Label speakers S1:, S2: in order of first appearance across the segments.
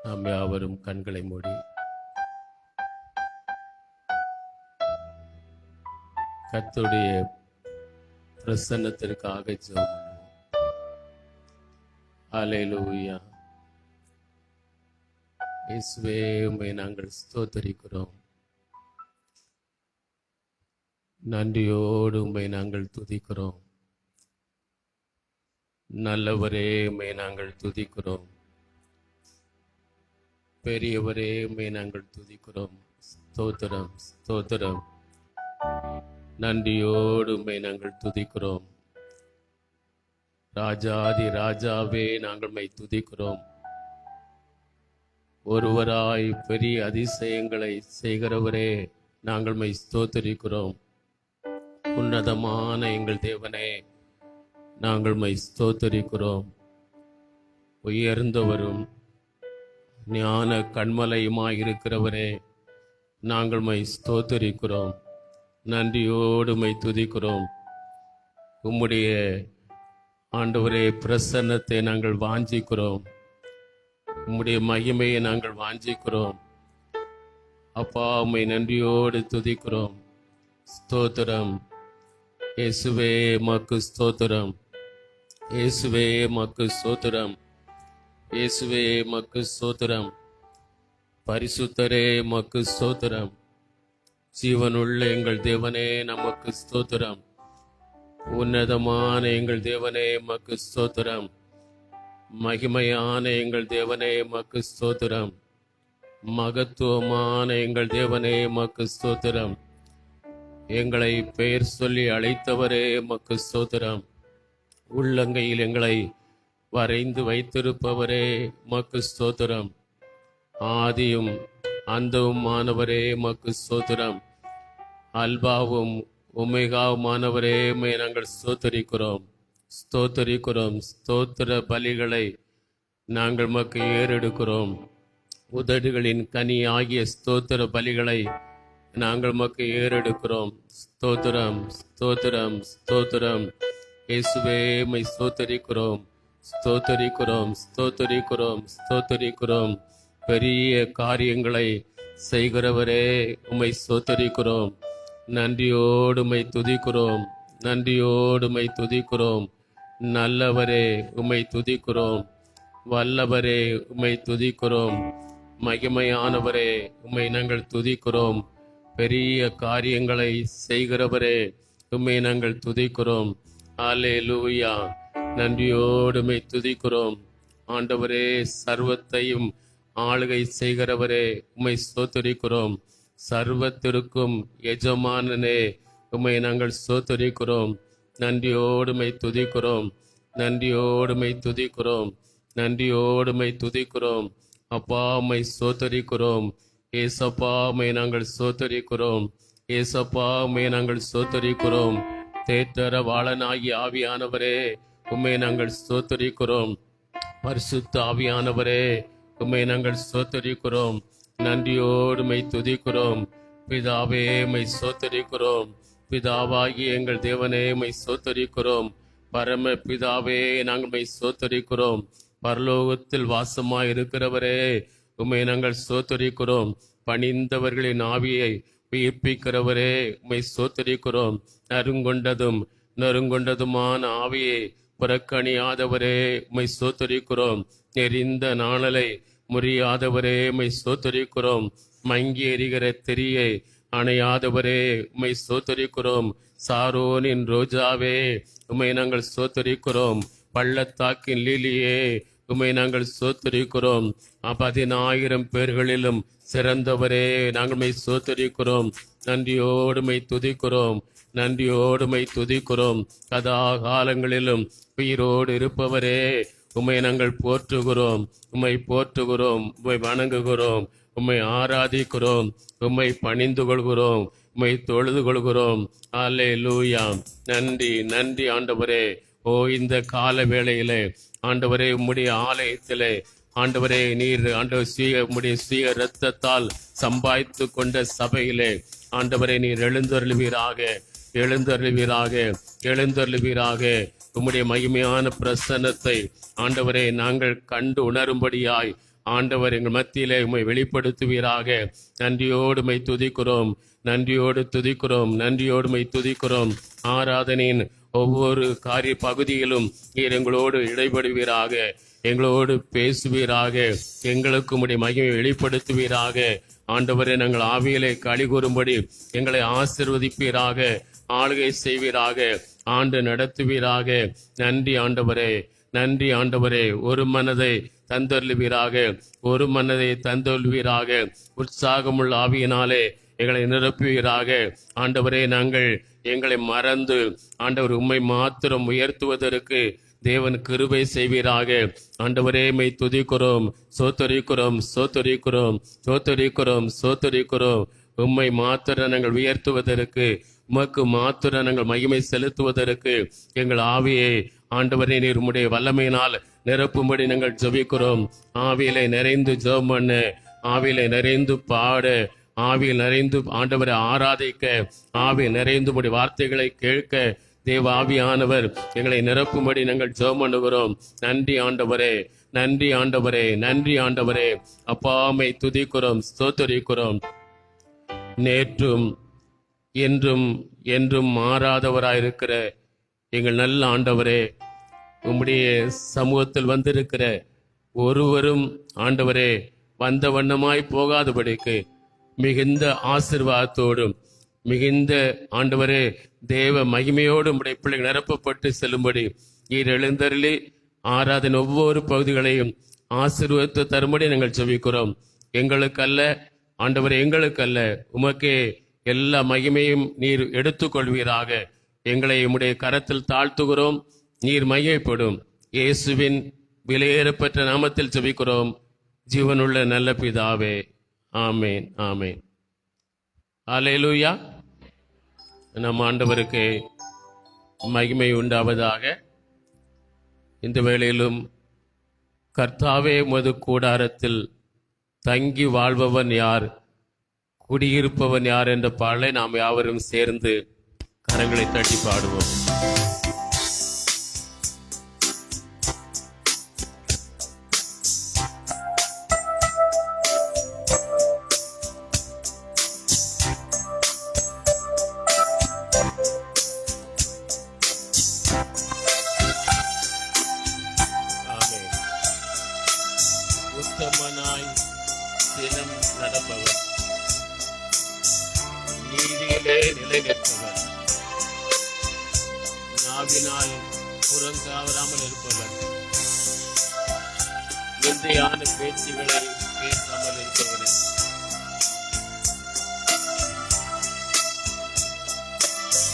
S1: நாம் யாவரும் கண்களை மூடி கர்த்தருடைய பிரசன்னத்திற்காக ஜெபம் பண்ணுவோம். ஹல்லேலூயா. இயேசுவே, உம்மை நாங்கள் ஸ்தோத்தரிக்கிறோம். நன்றியோடு உம்மை நாங்கள் துதிக்கிறோம். நல்லவரே, உம்மை நாங்கள் துதிக்கிறோம். பெரியவரே, உம்மை நாங்கள் துதிக்கிறோம். ஸ்தோத்திரம், ஸ்தோத்திரம். நன்றியோடு உம்மை நாங்கள் துதிக்கிறோம். ராஜாதி ராஜாவே, நாங்கள் உம்மை துதிக்கிறோம். ஒருவராய் பெரிய அதிசயங்களை செய்கிறவரே, நாங்கள் உம்மை ஸ்தோத்தரிக்கிறோம். உன்னதமான எங்கள் தேவனே, நாங்கள் உம்மை ஸ்தோத்தரிக்கிறோம். உயர்ந்தவரும் ஞான கண்மலையுமாய் இருக்கிறவரே, நாங்கள் உம்மை ஸ்தோத்தரிக்கிறோம். நன்றியோடு உம்மை துதிக்கிறோம். உம்முடைய ஆண்டவரே பிரசன்னத்தை நாங்கள் வாஞ்சிக்கிறோம். உம்முடைய மகிமையை நாங்கள் வாஞ்சிக்கிறோம். அப்பா, உம்மை நன்றியோடு துதிக்கிறோம். ஸ்தோத்திரம். இயேசுவே, உமக்கு ஸ்தோத்திரம். இயேசுவே, உமக்கு ஸ்தோத்திரம். இயேசுவே, உமக்கு ஸ்தோத்திரம். பரிசுத்தரே, உமக்கு ஸ்தோத்திரம். ஜீவனுள்ள எங்கள் தேவனே, நமக்கு ஸ்தோத்திரம். உன்னதமான எங்கள் தேவனே, உமக்கு ஸ்தோத்திரம். மகிமையான எங்கள் தேவனே, உமக்கு ஸ்தோத்திரம். மகத்துவமான எங்கள் தேவனே, உமக்கு ஸ்தோத்திரம். எங்களை பெயர் சொல்லி அழைத்தவரே, உமக்கு ஸ்தோத்திரம். உள்ளங்கையில் எங்களை வரைந்து வைத்திருப்பவரே, உமக்கு ஸ்தோத்திரம். ஆதியும் அந்தவுமானவரே, உமக்கு ஸ்தோத்திரம். அல்பாவும் ஒமேகாவுமானவரே, உம்மை நாங்கள் ஸ்தோத்தரிக்கிறோம். ஸ்தோத்தரிக்கிறோம். ஸ்தோத்திர பலிகளை நாங்கள் உமக்கு ஏறெடுக்கிறோம். உதடுகளின் கனி ஆகிய ஸ்தோத்திர பலிகளை நாங்கள் உமக்கு ஏறெடுக்கிறோம். ஸ்தோத்திரம், ஸ்தோத்திரம், ஸ்தோத்திரம். இயேசுவே, உம்மை ஸ்தோத்தரிக்கிறோம். ஸ்தோத்தரிக்கிறோம், ஸ்தோத்தரிக்கிறோம், ஸ்தோத்தரிக்கிறோம். பெரிய காரியங்களை செய்கிறவரே, உம்மை ஸ்தோத்தரிக்கிறோம். நன்றியோடு உம்மை துதிக்கிறோம். நன்றியோடு உம்மை துதிக்கிறோம். நல்லவரே, உம்மை துதிக்கிறோம். வல்லவரே, உம்மை துதிக்கிறோம். மகிமையானவரே, உம்மை நாங்கள் துதிக்கிறோம். பெரிய காரியங்களை செய்கிறவரே, உம்மை நாங்கள் துதிக்கிறோம். அல்லேலூயா. நன்றியோடு உம்மை துதிக்கிறோம். ஆண்டவரே, சர்வத்தையும் ஆளுகை செய்கிறவரே, உம்மை ஸ்தோத்தரிக்கிறோம். சர்வத்திற்கும் எஜமானனே, உம்மை நாங்கள் ஸ்தோத்தரிக்கிறோம். நன்றியோடு உம்மை துதிக்கிறோம். நன்றியோடு உம்மை துதிக்கிறோம். நன்றியோடு உம்மை துதிக்கிறோம். அப்பா, உம்மை ஸ்தோத்தரிக்கிறோம். ஏசப்பா, உம்மை நாங்கள் ஸ்தோத்தரிக்கிறோம். ஏசப்பா, உம்மை நாங்கள் ஸ்தோத்தரிக்கிறோம். தேற்றர வாளனாகி ஆவியானவரே, உம்மை நாங்கள் ஸ்தோத்தரிக்கிறோம். பரிசுத்த ஆவியானவரே, உம்மை நாங்கள் ஸ்தோத்தரிக்கிறோம். நன்றியோடு உம்மை துதிக்கிறோம். பிதாவே, உம்மை ஸ்தோத்தரிக்கிறோம். பிதாவாகி எங்கள் தேவனே, உம்மை ஸ்தோத்தரிக்கிறோம். பரம பிதாவே, நாங்கள் உம்மை ஸ்தோத்தரிக்கிறோம். பரலோகத்தில் வாசமாய் இருக்கிறவரே, உம்மை நாங்கள் ஸ்தோத்தரிக்கிறோம். பணிந்தவர்களின் ஆவியை உயிர்ப்பிக்கிறவரே, உம்மை ஸ்தோத்தரிக்கிறோம். நறுங்கொண்டதும் நறுங்கொண்டதுமான ஆவியை புறக்கணியாதவரே, உம்மை ஸ்தோத்தரிக்கிறோம். எரிந்த நாணலை முறியாதவரே, உம்மை ஸ்தோத்தரிக்கிறோம். மங்கி எரிகிற திரியை அணையாதவரே, உம்மை ஸ்தோத்தரிக்கிறோம். சாரோனின் ரோஜாவே, உம்மை நாங்கள் ஸ்தோத்தரிக்கிறோம். பள்ளத்தாக்கின் லீலியே, உம்மை நாங்கள் ஸ்தோத்தரிக்கிறோம். 10,000 பேர்களிலும் சிறந்தவரே, நாங்கள் உம்மை ஸ்தோத்தரிக்கிறோம். நன்றியோடு உம்மை துதிக்கிறோம். நன்றியோடு உம்மை துதிக்கிறோம். கதா காலங்களிலும் உயிரோடு இருப்பவரே, உம்மை நாங்கள் போற்றுகிறோம். உம்மை போற்றுகிறோம். உம்மை வணங்குகிறோம். உம்மை ஆராதிக்கிறோம். உம்மை பணிந்து கொள்கிறோம். உம்மை தொழுது கொள்கிறோம். அல்லேலூயா. நன்றி, நன்றி ஆண்டவரே. ஓ, இந்த கால வேளையிலே ஆண்டவரே, உம்முடைய ஆலயத்திலே ஆண்டவரே, நீர் ஆண்டவர் உம்முடைய சுய இரத்தத்தால் சம்பாதித்து கொண்ட சபையிலே ஆண்டவரே, நீர் எழுந்தருளுவீராக, எழுந்தருளுவீராக, எழுந்தருளுவீராக. உம்முடைய மகிமையான பிரசன்னத்தை ஆண்டவரே நாங்கள் கண்டு உணரும்படியாய் ஆண்டவர் எங்கள் மத்தியிலே உம்மை வெளிப்படுத்துவீராக. நன்றியோடு உம்மை துதிக்கிறோம், நன்றியோடு துதிக்கிறோம், நன்றியோடு உம்மை துதிக்கிறோம். ஆராதனையின் ஒவ்வொரு காரிய பகுதியிலும் நீர் எங்களோடு இடைபடுவீராக, எங்களோடு பேசுவீராக, எங்களுக்கு உம்முடைய மகிமை வெளிப்படுத்துவீராக. ஆண்டவரே, நாங்கள் ஆவியிலே களி கூறும்படி எங்களை ஆசீர்வதிப்பீராக, ஆளுகை செய்வீராக, ஆண்டு நடத்துவீராக. நன்றி ஆண்டவரே, நன்றி ஆண்டவரே. ஒரு மனதை தந்தருள்வீராக, ஒரு மனதை தந்தருள்வீராக. உற்சாகமுள்ள ஆவியினாலே எங்களை நிரப்புவீராக. ஆண்டவரே, நாங்கள் எங்களை மறந்து ஆண்டவர் உம்மை மாத்திரம் உயர்த்துவதற்கு தேவன் கிருபை செய்வீராக. ஆண்டவரே, மை துதிக்கிறோம், சோத்தரிக்கிறோம், சோத்தரிக்கிறோம், சோத்தரிக்கிறோம், சோத்தரிக்கிறோம். உம்மை மாத்திரம் நாங்கள் உயர்த்துவதற்கு, உமக்கு மாத்திரம் நாங்கள் மகிமை செலுத்துவதற்கு எங்கள் ஆவியை ஆண்டவரே நீர் உம்முடைய வல்லமையினால் நிரப்பும்படி நாங்கள் ஜெபிக்கிறோம். ஆவியிலே நிறைந்து ஜெபம் பண்ண, ஆவியிலே நிறைந்து பாட, ஆவியில் நிறைந்து ஆண்டவரை ஆராதிக்க, ஆவியில் நிறைந்து உம்முடைய வார்த்தைகளை கேட்க தேவ ஆவியானவர் எங்களை நிரப்பும்படி நாங்கள் ஜெபம் பண்ணுகிறோம். நன்றி ஆண்டவரே, நன்றி ஆண்டவரே, நன்றி ஆண்டவரே. அப்பாமை துதிக்கிறோம், ஸ்தோத்தரிக்கிறோம். நேற்றும் என்றும் என்றும் மாறாதவராயிருக்கிற எங்கள் நல்ல ஆண்டவரே, உம்முடைய சமூகத்தில் வந்திருக்கிற ஒருவரும் ஆண்டவரே வந்த வண்ணமாய் போகாதபடிக்கு மிகுந்த ஆசீர்வாதத்தோடும் மிகுந்த ஆண்டவரே தேவ மகிமையோடு உம்முடைய பிள்ளைகள் நிரப்பப்பட்டு செல்லும்படி நீர் எழுந்தருளி ஆராதனை ஒவ்வொரு பகுதிகளையும் ஆசீர்வதித்து தரும்படி நாங்கள் ஜெபிக்கிறோம். எங்களுக்கல்ல ஆண்டவரே, எங்களுக்கல்ல, உமக்கே எல்லா மகிமையும் நீர் எடுத்துக்கொள்வீராக. எங்களை உம்முடைய கரத்தில் தாழ்த்துகிறோம், நீர் மகிமைப்படும். இயேசுவின் விலையேறப்பெற்ற நாமத்தில் ஜெபிக்கிறோம், ஜீவனுள்ள நல்ல பிதாவே. ஆமேன், ஆமேன். அல்லேலூயா. நம் ஆண்டவருக்கு மகிமை உண்டாவதாக. இந்த வேளையிலும் கர்த்தாவே உமது கூடாரத்தில் தங்கி வாழ்பவன் யார், குடியிருப்பவன் யார் என்ற பாடலை நாம் யாவரும் சேர்ந்து கரங்களை தட்டி பாடுவோம். உத்தமனாய் தினம் நடப்பவர், நீதியிலே நிலை நிற்பவர், நாவினால் புறங்காவராமல் இருப்பவர், நிந்தையான பேச்சுகளை பேசாமல் இருப்பவர்,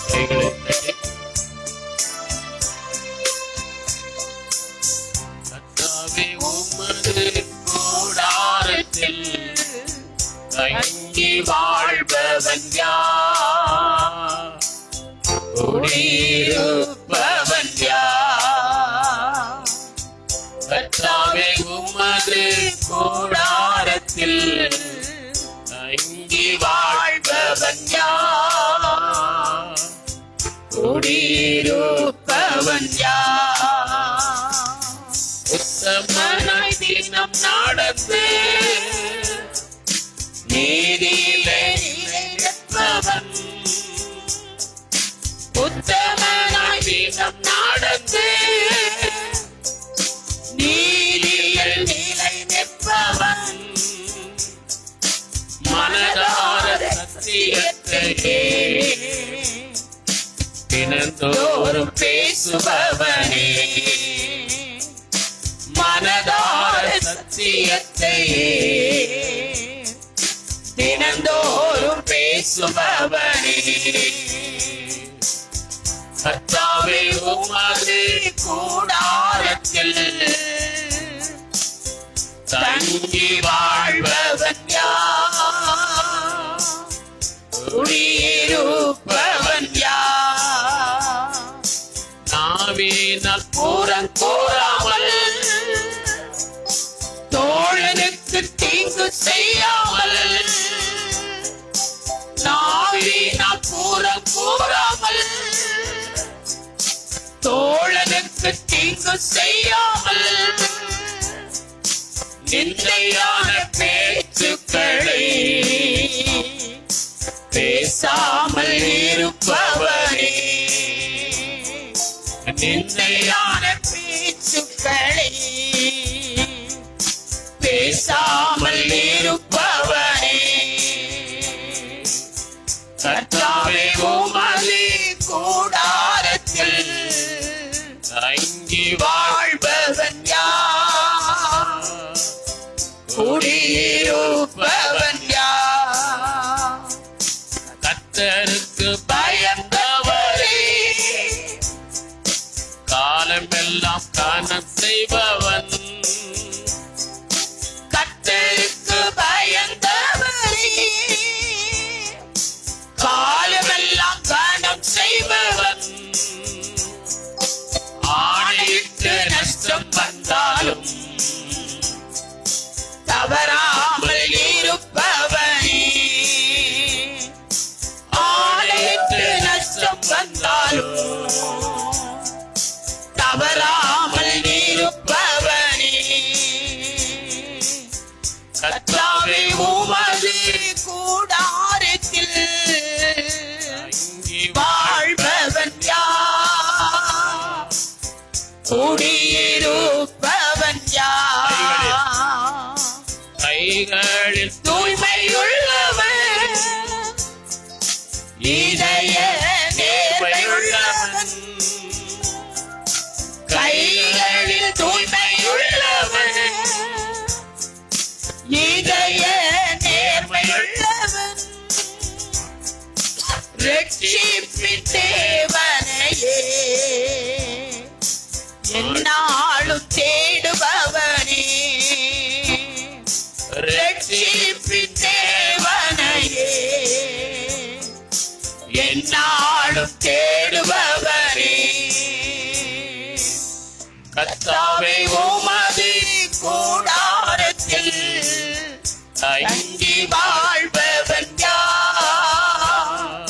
S1: கைகளை தட்டி கர்த்தாவே உமது கூடாரத்தில் தங்கி வாழ்பவன் யார், குடியிருப்பவன் யார். கர்த்தாவே உமது கூடாரத்தில் தங்கி வாழ்பவன் யார், குடியிருப்பவன் யார். உத்தமனாய் தினம் நடந்து நீதியிலே நிற்பவன், உத்தமனாய் தினம் நடந்து நீதியில் நிலை நிற்பவன், மனதார சத்தியத்தையே தினந்தோறும் பேசுபவனே, மனதார சத்தியத்தையே தினந்தோறும் பேசுபவனே. கர்த்தாவே உமது கூடாரத்தில் தங்கி வாழ்பவன் யார், குடியிருப்பவன் யார். நாவினால் புறங்கூறாமல், தோழனுக்கு தீங்கு செய்யாமல், நாவினால் புறங்கூறாமல், தோழனுக்கு தீங்கு செய்யாமல்,
S2: நிந்தையான பேச்சுக்களை பேசாமல் இருப்பவரே, நிந்தையான பேச்சுக்களை பேசாமல் இருப்பவரே, கர்த்தாவே உமது கூடாரத்தில் தங்கி வாழ்பவன் யார்? குடியிருப்பவன் யார்? கர்த்தருக்கு பயந்தவரே, காலமெல்லாம் கனம் செய்பவன். கர்த்தருக்கு பயந்தவரே, காலமெல்லாம் கனம் செய்பவன். ஆணையிட்டு நஷ்டம் வந்தாலும் தவறாமல் இருப்பவனே, ஆணையிட்டு நஷ்டம் வந்தாலும் தவறாமல் இருப்பவனே, கர்த்தாவே உமது கூடாரத்தில் வாழ்பவன் யார்? குடியிருப்பவன் யார்? கைகளில் தூய்மையுள்ளவன், இதய நேர்மையுள்ளவன், கைகளில் தூய்மையுள்ளவன், இதய நேர்மையுள்ளவன், ரட்சிப்பின் தேவனையே என்னாலும் தேடுபவனே, ரட்சிப்பின் தேவனையே என்னாலும் தேடுபவரே, கர்த்தாவே உமது கூடாரத்தில் தங்கி வாழ்பவன் யார்?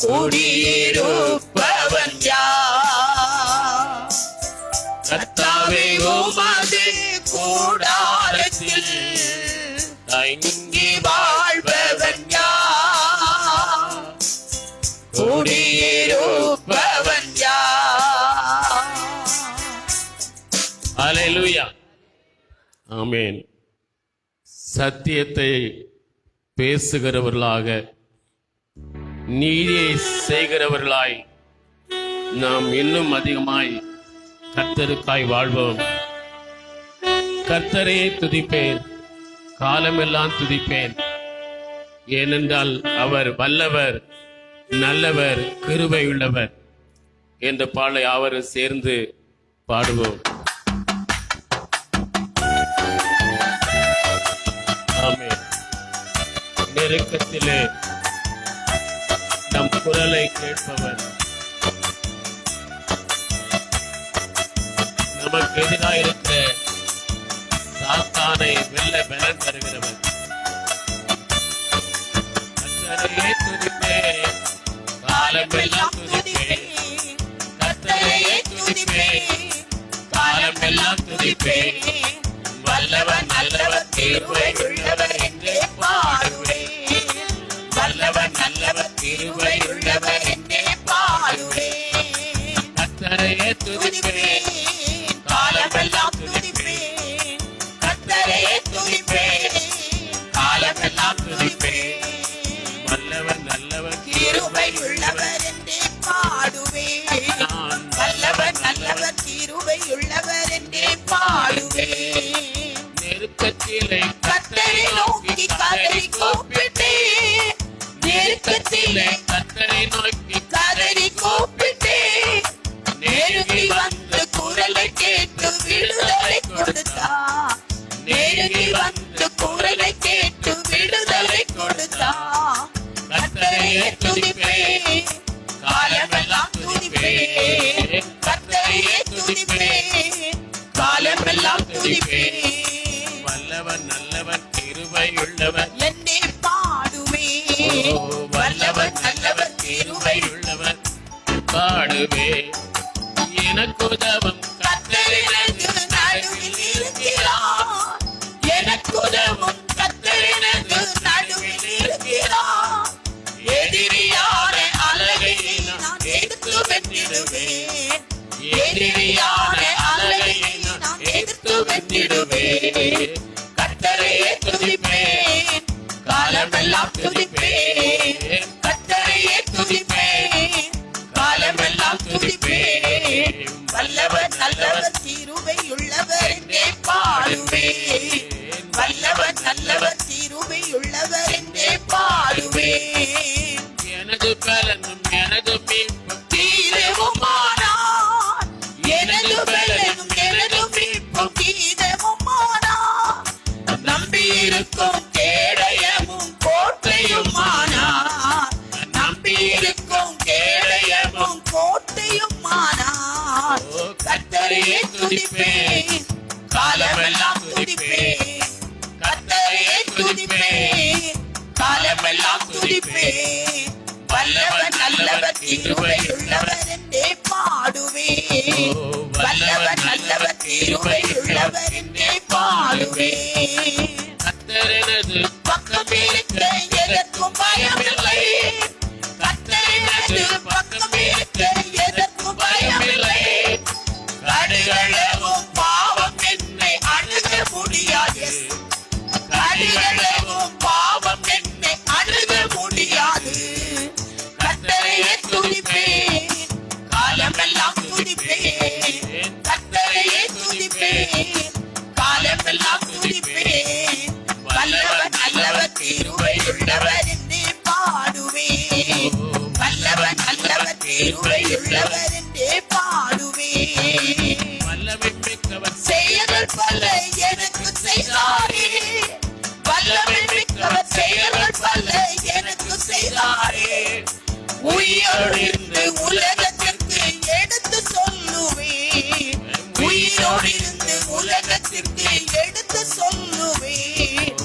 S2: குடியிருப்பவன் யார்? கர்த்தாவே உமது கூடாரத்தில் தங்கி வாழ்பவன் யார்? குடியிருப்பவன் யார்?
S1: ஹல்லேலூயா. ஆமென். சத்தியத்தை பேசுகிறவர்களாக, நீதியை செய்கிறவர்களாய் நாம் இன்னும் அதிகமாய் கர்த்தருக்காய் வாழ்வோம். கர்த்தரையே துதிப்பேன், காலமெல்லாம் துதிப்பேன். ஏனென்றால் அவர் வல்லவர், நல்லவர், கிருபை உள்ளவர் என்ற பாடலை யாவரும் சேர்ந்து பாடுவோம். ஆமென். நெருக்கத்திலே நம் குரலை கேட்பவர், நமக்கு எதிராக இருக்கிற சாத்தானை வெல்ல பலன் தருகிறவர். கர்த்தரையே துதிப்பேன், காலமெல்லாம் துதிப்பேன். கர்த்தரையே துதிப்பேன், காலமெல்லாம் துதிப்பேன். வல்லவர் நல்லவர் கிருபை உள்ளவர் என்றே பாடுவேன். வல்லவர் நல்லவர் கிருபை உள்ளவர் என்றே பாடுவேன். கர்த்தரையே துதிப்பேன், காலமெல்லாம் துதிப்பேன். கர்த்தரையே துதிப்பேன், காலமெல்லாம் துதிப்பேன். வல்லவர் நல்லவர் கிருபை உள்ளவர் என்றே பாடுவேன். வல்லவர் நல்லவர் கிருபை உள்ளவர் என்றே பாடுவேன். நெருக்கத்திலே கர்த்தரை நோக்கி கதறி கூப்பிட்டேன். நெருக்கத்திலே கர்த்தரை நோக்கி கதறி கூப்பிட்டேன். நெருங்கி வந்து குரலை கேட்டு விடுதலை கொடுத்தார். நெருங்கி வந்து குரலை கேட்டு விடுதலை கொடுத்தார். கர்த்தரையே துதிப்பேன், காலமெல்லாம் துதிப்பேன். கர்த்தரையே துதிப்பேன், காலமெல்லாம் துதிப்பேன். வல்லவர் நல்லவர் கிருபை உள்ளவர் என்னே பாடுவேன். வல்லவர் நல்லவர் கிருபை உள்ளவர் பாடுவே. எனக்கு உதவும் கர்த்தர் எனக்கு நடுவில் இருக்கிறார்.
S2: வென்றிடுவேன். கர்த்தரையே துதிப்பேன், காலமெல்லாம் துதிப்பேன். கர்த்தரையே துதிப்பேன், காலமெல்லாம் துதிப்பேன். வல்லவர் நல்லவர் கிருபையுள்ளவர் என்றே பாடுவேன். வல்லவர் நல்லவர் கிருபையுள்ளவர் என்றே பாடுவேன்.
S1: எனது பலனும் எனது மீட்பும்
S2: கீதமுமானார், எனது பலனும் எனது மீட்பும் கீதமுமானார். நம்பியிருக்கும் கேடயமும் கோட்டையுமானார், நம்பியிருக்கும் கேடயமும் கோட்டையுமானார். கர்த்தரையே துதிப்பேன், காலமெல்லாம் துதிப்பேன். கர்த்தரையே துதிப்பேன், காலமெல்லாம் துதிப்பேன். வல்லவர் நல்லவர் கிருபையுள்ளவர் என்றே பாடுவேன். வல்லவர் நல்லவர் கிருபையுள்ளவர் என்றே பாடுவேன்.
S1: கர்த்தர் எனது
S2: பக்கம் இருக்க எதற்கும் பயமில்லை. கர்த்தர் எனது பக்கம் இருக்க எதற்கும் பயமில்லை. கடுகளவும் பாவம் என்னை அணுக முடியாது. கடுகளவும் பாவம் என்னை அணுக முடியாது. கர்த்தரையே துதிப்பேன், காலமெல்லாம் துதிப்பேன். கர்த்தரையே துதிப்பேன், காலமெல்லாம் துதிப்பேன். வல்லவர் நல்லவர் கிருபையுள்ளவர் என்றே பாடுவேன். வல்லவர் நல்லவர் கிருபையுள்ளவர் என்றே பாடுவேன்.
S1: வல்லமை மிக்கவர்
S2: செயல்கள் பல எனக்கு செய்தாரே. வல்லமை மிக்கவர் செயல்கள் பல எனக்கு செய்தாரே. உயிரோடிருந்து உலகத்திற்கு எடுத்து சொல்லுவேன். உயிரோடிருந்து உலகத்திற்கு எடுத்து சொல்லுவேன்.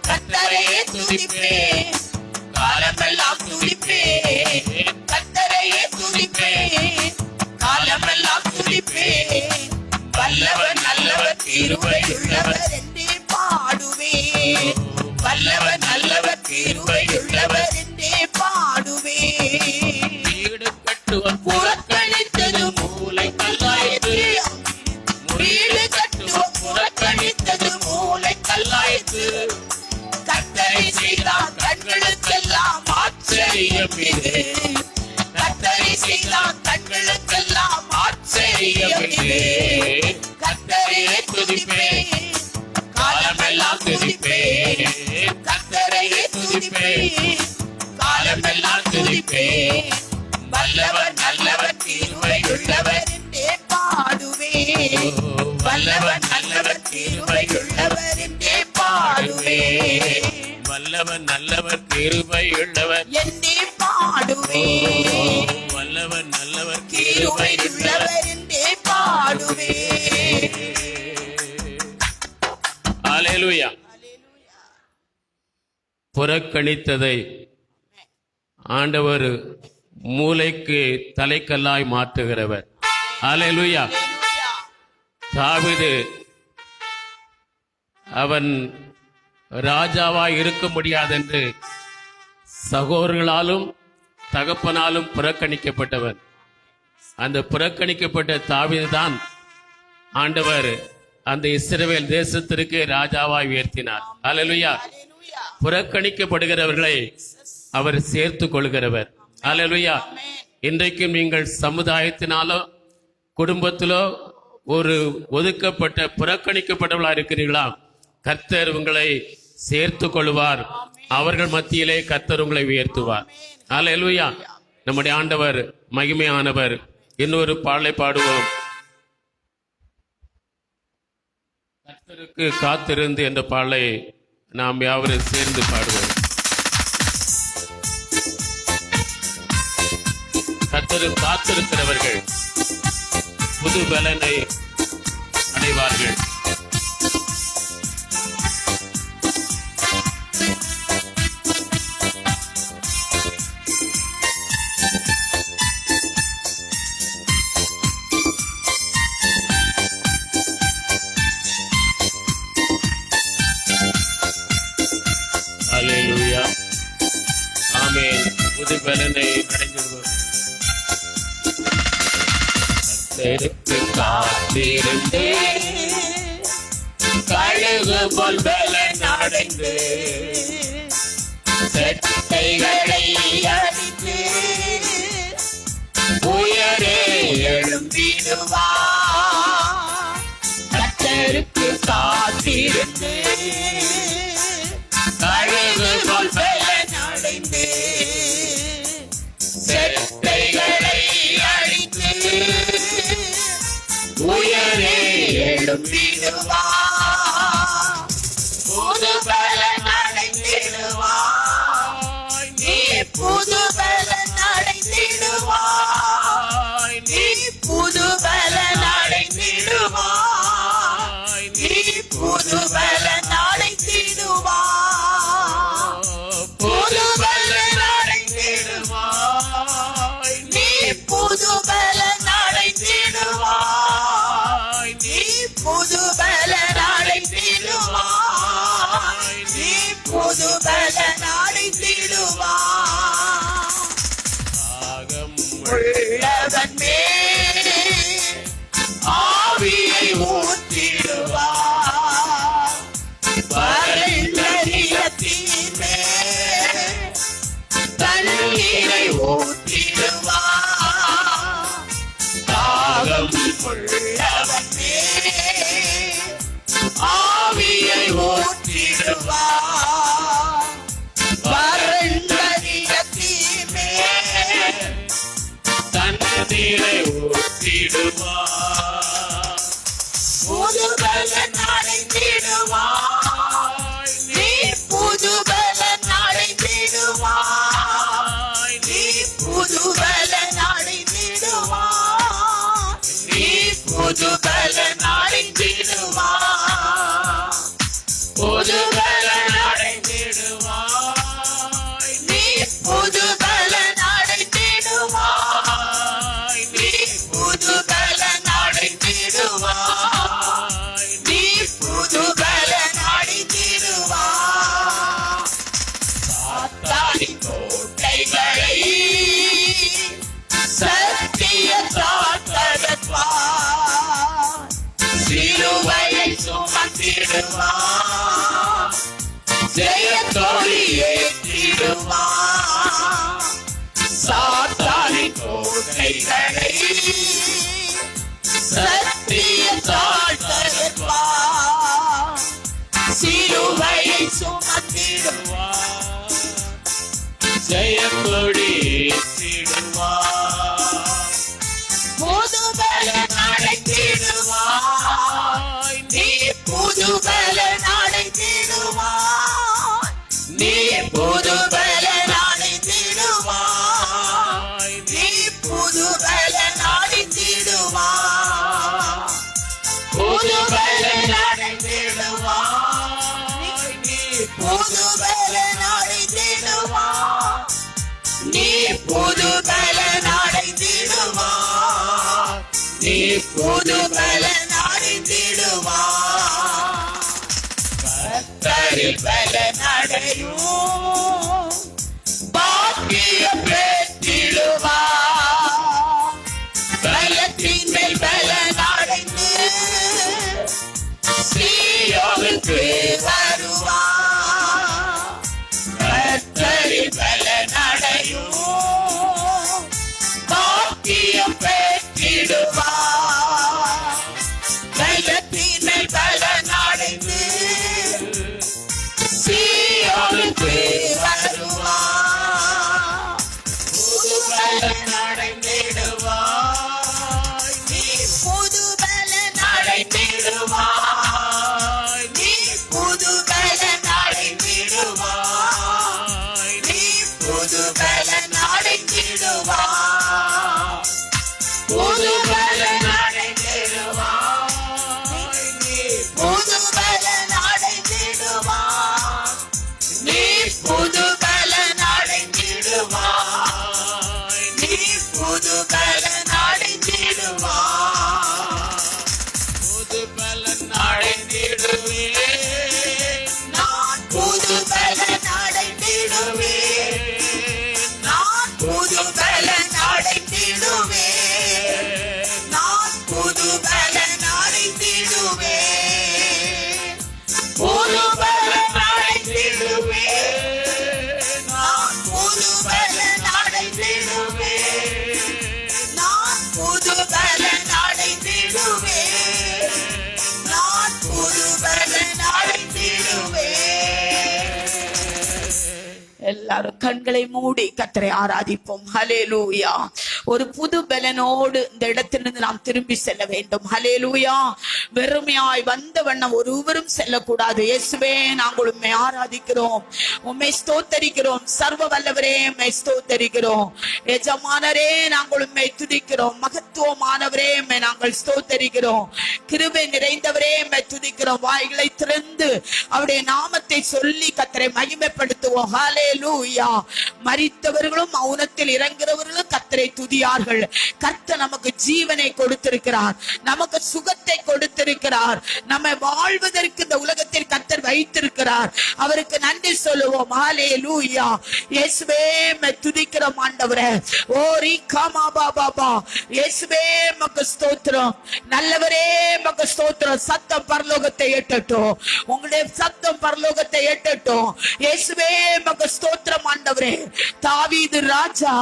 S2: கர்த்தரையே துதிப்பேன், காலமெல்லாம் துதிப்பேன். கர்த்தரையே துதிப்பேன், காலமெல்லாம் துதிப்பேன். வல்லவர் நல்லவர் கிருபையுள்ளவர் என்றே பாடுவேன். வல்லவர் நல்லவர் கிருபையுள்ளவர் என்றே பாடுவேன்.
S1: வீடு கட்டுவோம்
S2: புறக்கணித்தது மூளை கல்லாயிற்று. வீடு கட்டுவோம் புறக்கணித்தது மூளை கல்லாயிற்று. கர்த்தரை செய்தார் கண்களுக்கெல்லாம் ஆச்சரியம் இது. கர்த்தரை செய்தார் கண்களுக்கெல்லாம் ஆச்சரியம் இது. கர்த்தரையே துதிப்பேன், காலமெல்லாம் துதிப்பேன். கர்த்தரையே துதிப்பேன், காலமெல்லாம் துதிப்பேன். வல்லவர் நல்லவர் கிருபையுள்ளவர் என்றே பாடுவேன். வல்லவர் நல்லவர் கிருபையுள்ளவர் என்றே பாடுவேன்.
S1: வல்லவர் நல்லவர் கிருபையுள்ளவர்
S2: என்றே பாடுவேன்.
S1: வல்லவர் நல்லவர்
S2: கிருபையுள்ளவர் என்றே பாடுவேன்.
S1: ஹalleluya. புறக்கணித்ததை ஆண்டவர் மூளைக்கு தலைக்கல்லாய் மாற்றுகிறவர். ஹalleluya. தாவீது அவன் ராஜாவாய் இருக்க முடியாதென்று சகோதரர்களாலும் தகப்பனாலும் புறக்கணிக்கப்பட்டவன். அந்த புறக்கணிக்கப்பட்ட தாவீது தான் ஆண்டவர் அந்த இஸ்ரவேல் தேசத்திற்கு ராஜாவாய் உயர்த்தினார். ஹalleluya. புறக்கணிக்கப்படுகிறவர்களை அவர் சேர்த்து கொள்கிறவர். ஹalleluya. இன்றைக்கும் நீங்கள் சமுதாயத்தினாலோ குடும்பத்திலோ ஒரு ஒதுக்கப்பட்ட புறக்கணிக்கப்பட்டவர்களாக இருக்கிறீர்களா? கர்த்தர் உங்களை சேர்த்து கொள்வார். அவர்கள் மத்தியிலே கர்த்தர் உங்களை உயர்த்துவார். ஹalleluya. நம்முடைய ஆண்டவர் மகிமையானவர். இன்னொரு பாடலை பாடுவோம். கர்த்தருக்கு காத்திருந்து என்ற பாடலை நாம் யாவரும் சேர்ந்து பாடுவோம். கர்த்தருக்கு காத்திருக்கிறவர்கள் புது பலனை அடைவார்கள். ஹalleluya. ஆமென். புது பலனை அடைந்திருவோம். கர்த்தருக்கு காத்திருந்தே
S2: போல் பலன் அடைந்து செட்டைகளை அடித்து உயரே எழும்பிடுவார். கர்த்தருக்கு காத்திருந்து கழுகு போல் பலன் அடைந்து செட்டைகளை அடித்து உயரே எழும்பிடுவார். புது பலன் அடைந்திடுவாய் நீ, புது பலன் அடைந்திடுவாய் நீ, புது பலன் அடைந்திடுவாய் நீ, புது பலன் அடைந்திடுவாய். புது பலன் அடைந்திடுவாய் நீ, புது பலன் அடைந்திடுவாய் நீ, புது பலன் அடைந்திடுவாய் நீ, புது பலன் அடைந்திடுவாய்.
S1: தாகம்
S2: உள்ளவன் மேல் ஆவியை ஊற்றிடுவார். வறண்ட நிலத்தின் மேல் தண்ணீரை ஊற்றிடுவார். தாகம் உள்ளவன் மேல் ஆவியை ஊற்றிடுவார். வறண்ட நிலத்தின் மேல்
S1: தண்ணீரை ஊற்றிடுவார்.
S2: புது பலன் அடைந்திடுவாய் நீ, புது பலன் அடைந்திடுவாய் நீ, புது பலன் அடைந்திடுவாய் நீ, புது பலன் அடைந்திடுவாய். புது பலன் அடைந்திடுவாய் நீ, புது பலன் அடைந்திடுவாய் நீ, புது பலன் அடைந்திடுவாய் நீ, புது பலன் அடைந்திடுவாய். சாத்தானின் கோட்டைகளை சத்தியத்தால் தகர்ப்பார். சிலுவையை சுமந்திடுவார். ஜெயத்தோடு ஏற்றிடுவார். சாத்தானின் கோட்டைகளை சத்தியத்தால் தகர்ப்பார். சிலுவையை சுமந்திடுவார்.
S1: ஜெயக்கொடி ஏற்றிடுவார்.
S2: புது பலன் அடைந்திடுவாய் நீ, புது பலன் அடைந்திடுவாய் நீ, புது பலன் அடைந்திடுவாய் நீ, புது பலன் அடைந்திடுவாய். புது பலன் அடைந்திடுவாய் நீ, புது பலன் அடைந்திடுவாய் நீ, புது பலன் அடைந்திடுவாய் நீ, புது பலன் அடைந்திடுவாய். கர்த்தரில் பலன் அடையும் பாக்கியம் பெற்றிடுவார். பலத்தின் மேல் பலன் அடைந்து சீயோனுக்கு வருவார். கர்த்தரில் பலன் அடையும் பாக்கியம் பெற்றிடுவார். பலத்தின் மேல் பலன் அடைந்து சீயோனுக்கு வருவார். புது பலன் அடைந்திடுவாய் நீ, புது பலன் அடைந்திடுவாய் நீ, புது
S3: எல்லாரும் கண்களை மூடி கர்த்தரை ஆராதிப்போம். ஹல்லேலூயா. ஒரு புது பலனோடு இந்த இடத்திலிருந்து நாம் திரும்பி செல்ல வேண்டும். ஹல்லேலூயா. வெறுமையாய் வந்த வண்ணம் ஒருவரும் செல்லக்கூடாது. இயேசுவே, நாங்கள் உம்மை ஆராதிக்கிறோம், உம்மை ஸ்தோத்தரிக்கிறோம். சர்வ வல்லவரே, உம்மை ஸ்தோத்தரிக்கிறோம். எஜமானரே, நாங்கள் உம்மை துதிக்கிறோம். மகத்துவமானவரே, உம்மை நாங்கள் ஸ்தோத்தரிக்கிறோம். கிருபை நிறைந்தவரே, உம்மை துதிக்கிறோம். வாய்களை திறந்து அவருடைய நாமத்தை சொல்லி கர்த்தரை மகிமைப்படுத்துவோம். ஹல்லேலூயா. மரித்தவர்களும் மௌனத்தில் இறங்குறவர்களும் கர்த்தரை துதியார்கள். கர்த்தர் நமக்கு ஜீவனை கொடுத்திருக்கிறார், நமக்கு சுகத்தை கொடுத்திருக்கிறார், நம்மை வாழ்வதற்கு இந்த உலகத்தில் கர்த்தர் வைத்திருக்கிறார். அவருக்கு நன்றி சொல்லுவோம். ஹல்லேலூயா. இயேசுவே, உம்மை துதிக்கிறோம் ஆண்டவரே. ஓ ரிகாமா பாபா, இயேசுவே உமக்கு ஸ்தோத்திரம். நல்லவரே உமக்கு ஸ்தோத்திரம். சத்தம் பரலோகத்தை எட்டட்டும், உங்களுடைய சத்தம் பரலோகத்தை எட்டட்டும். இயேசுவே உமக்கு ஸ்தோத்திரம் ஆண்டவரே. தாவீது ராஜா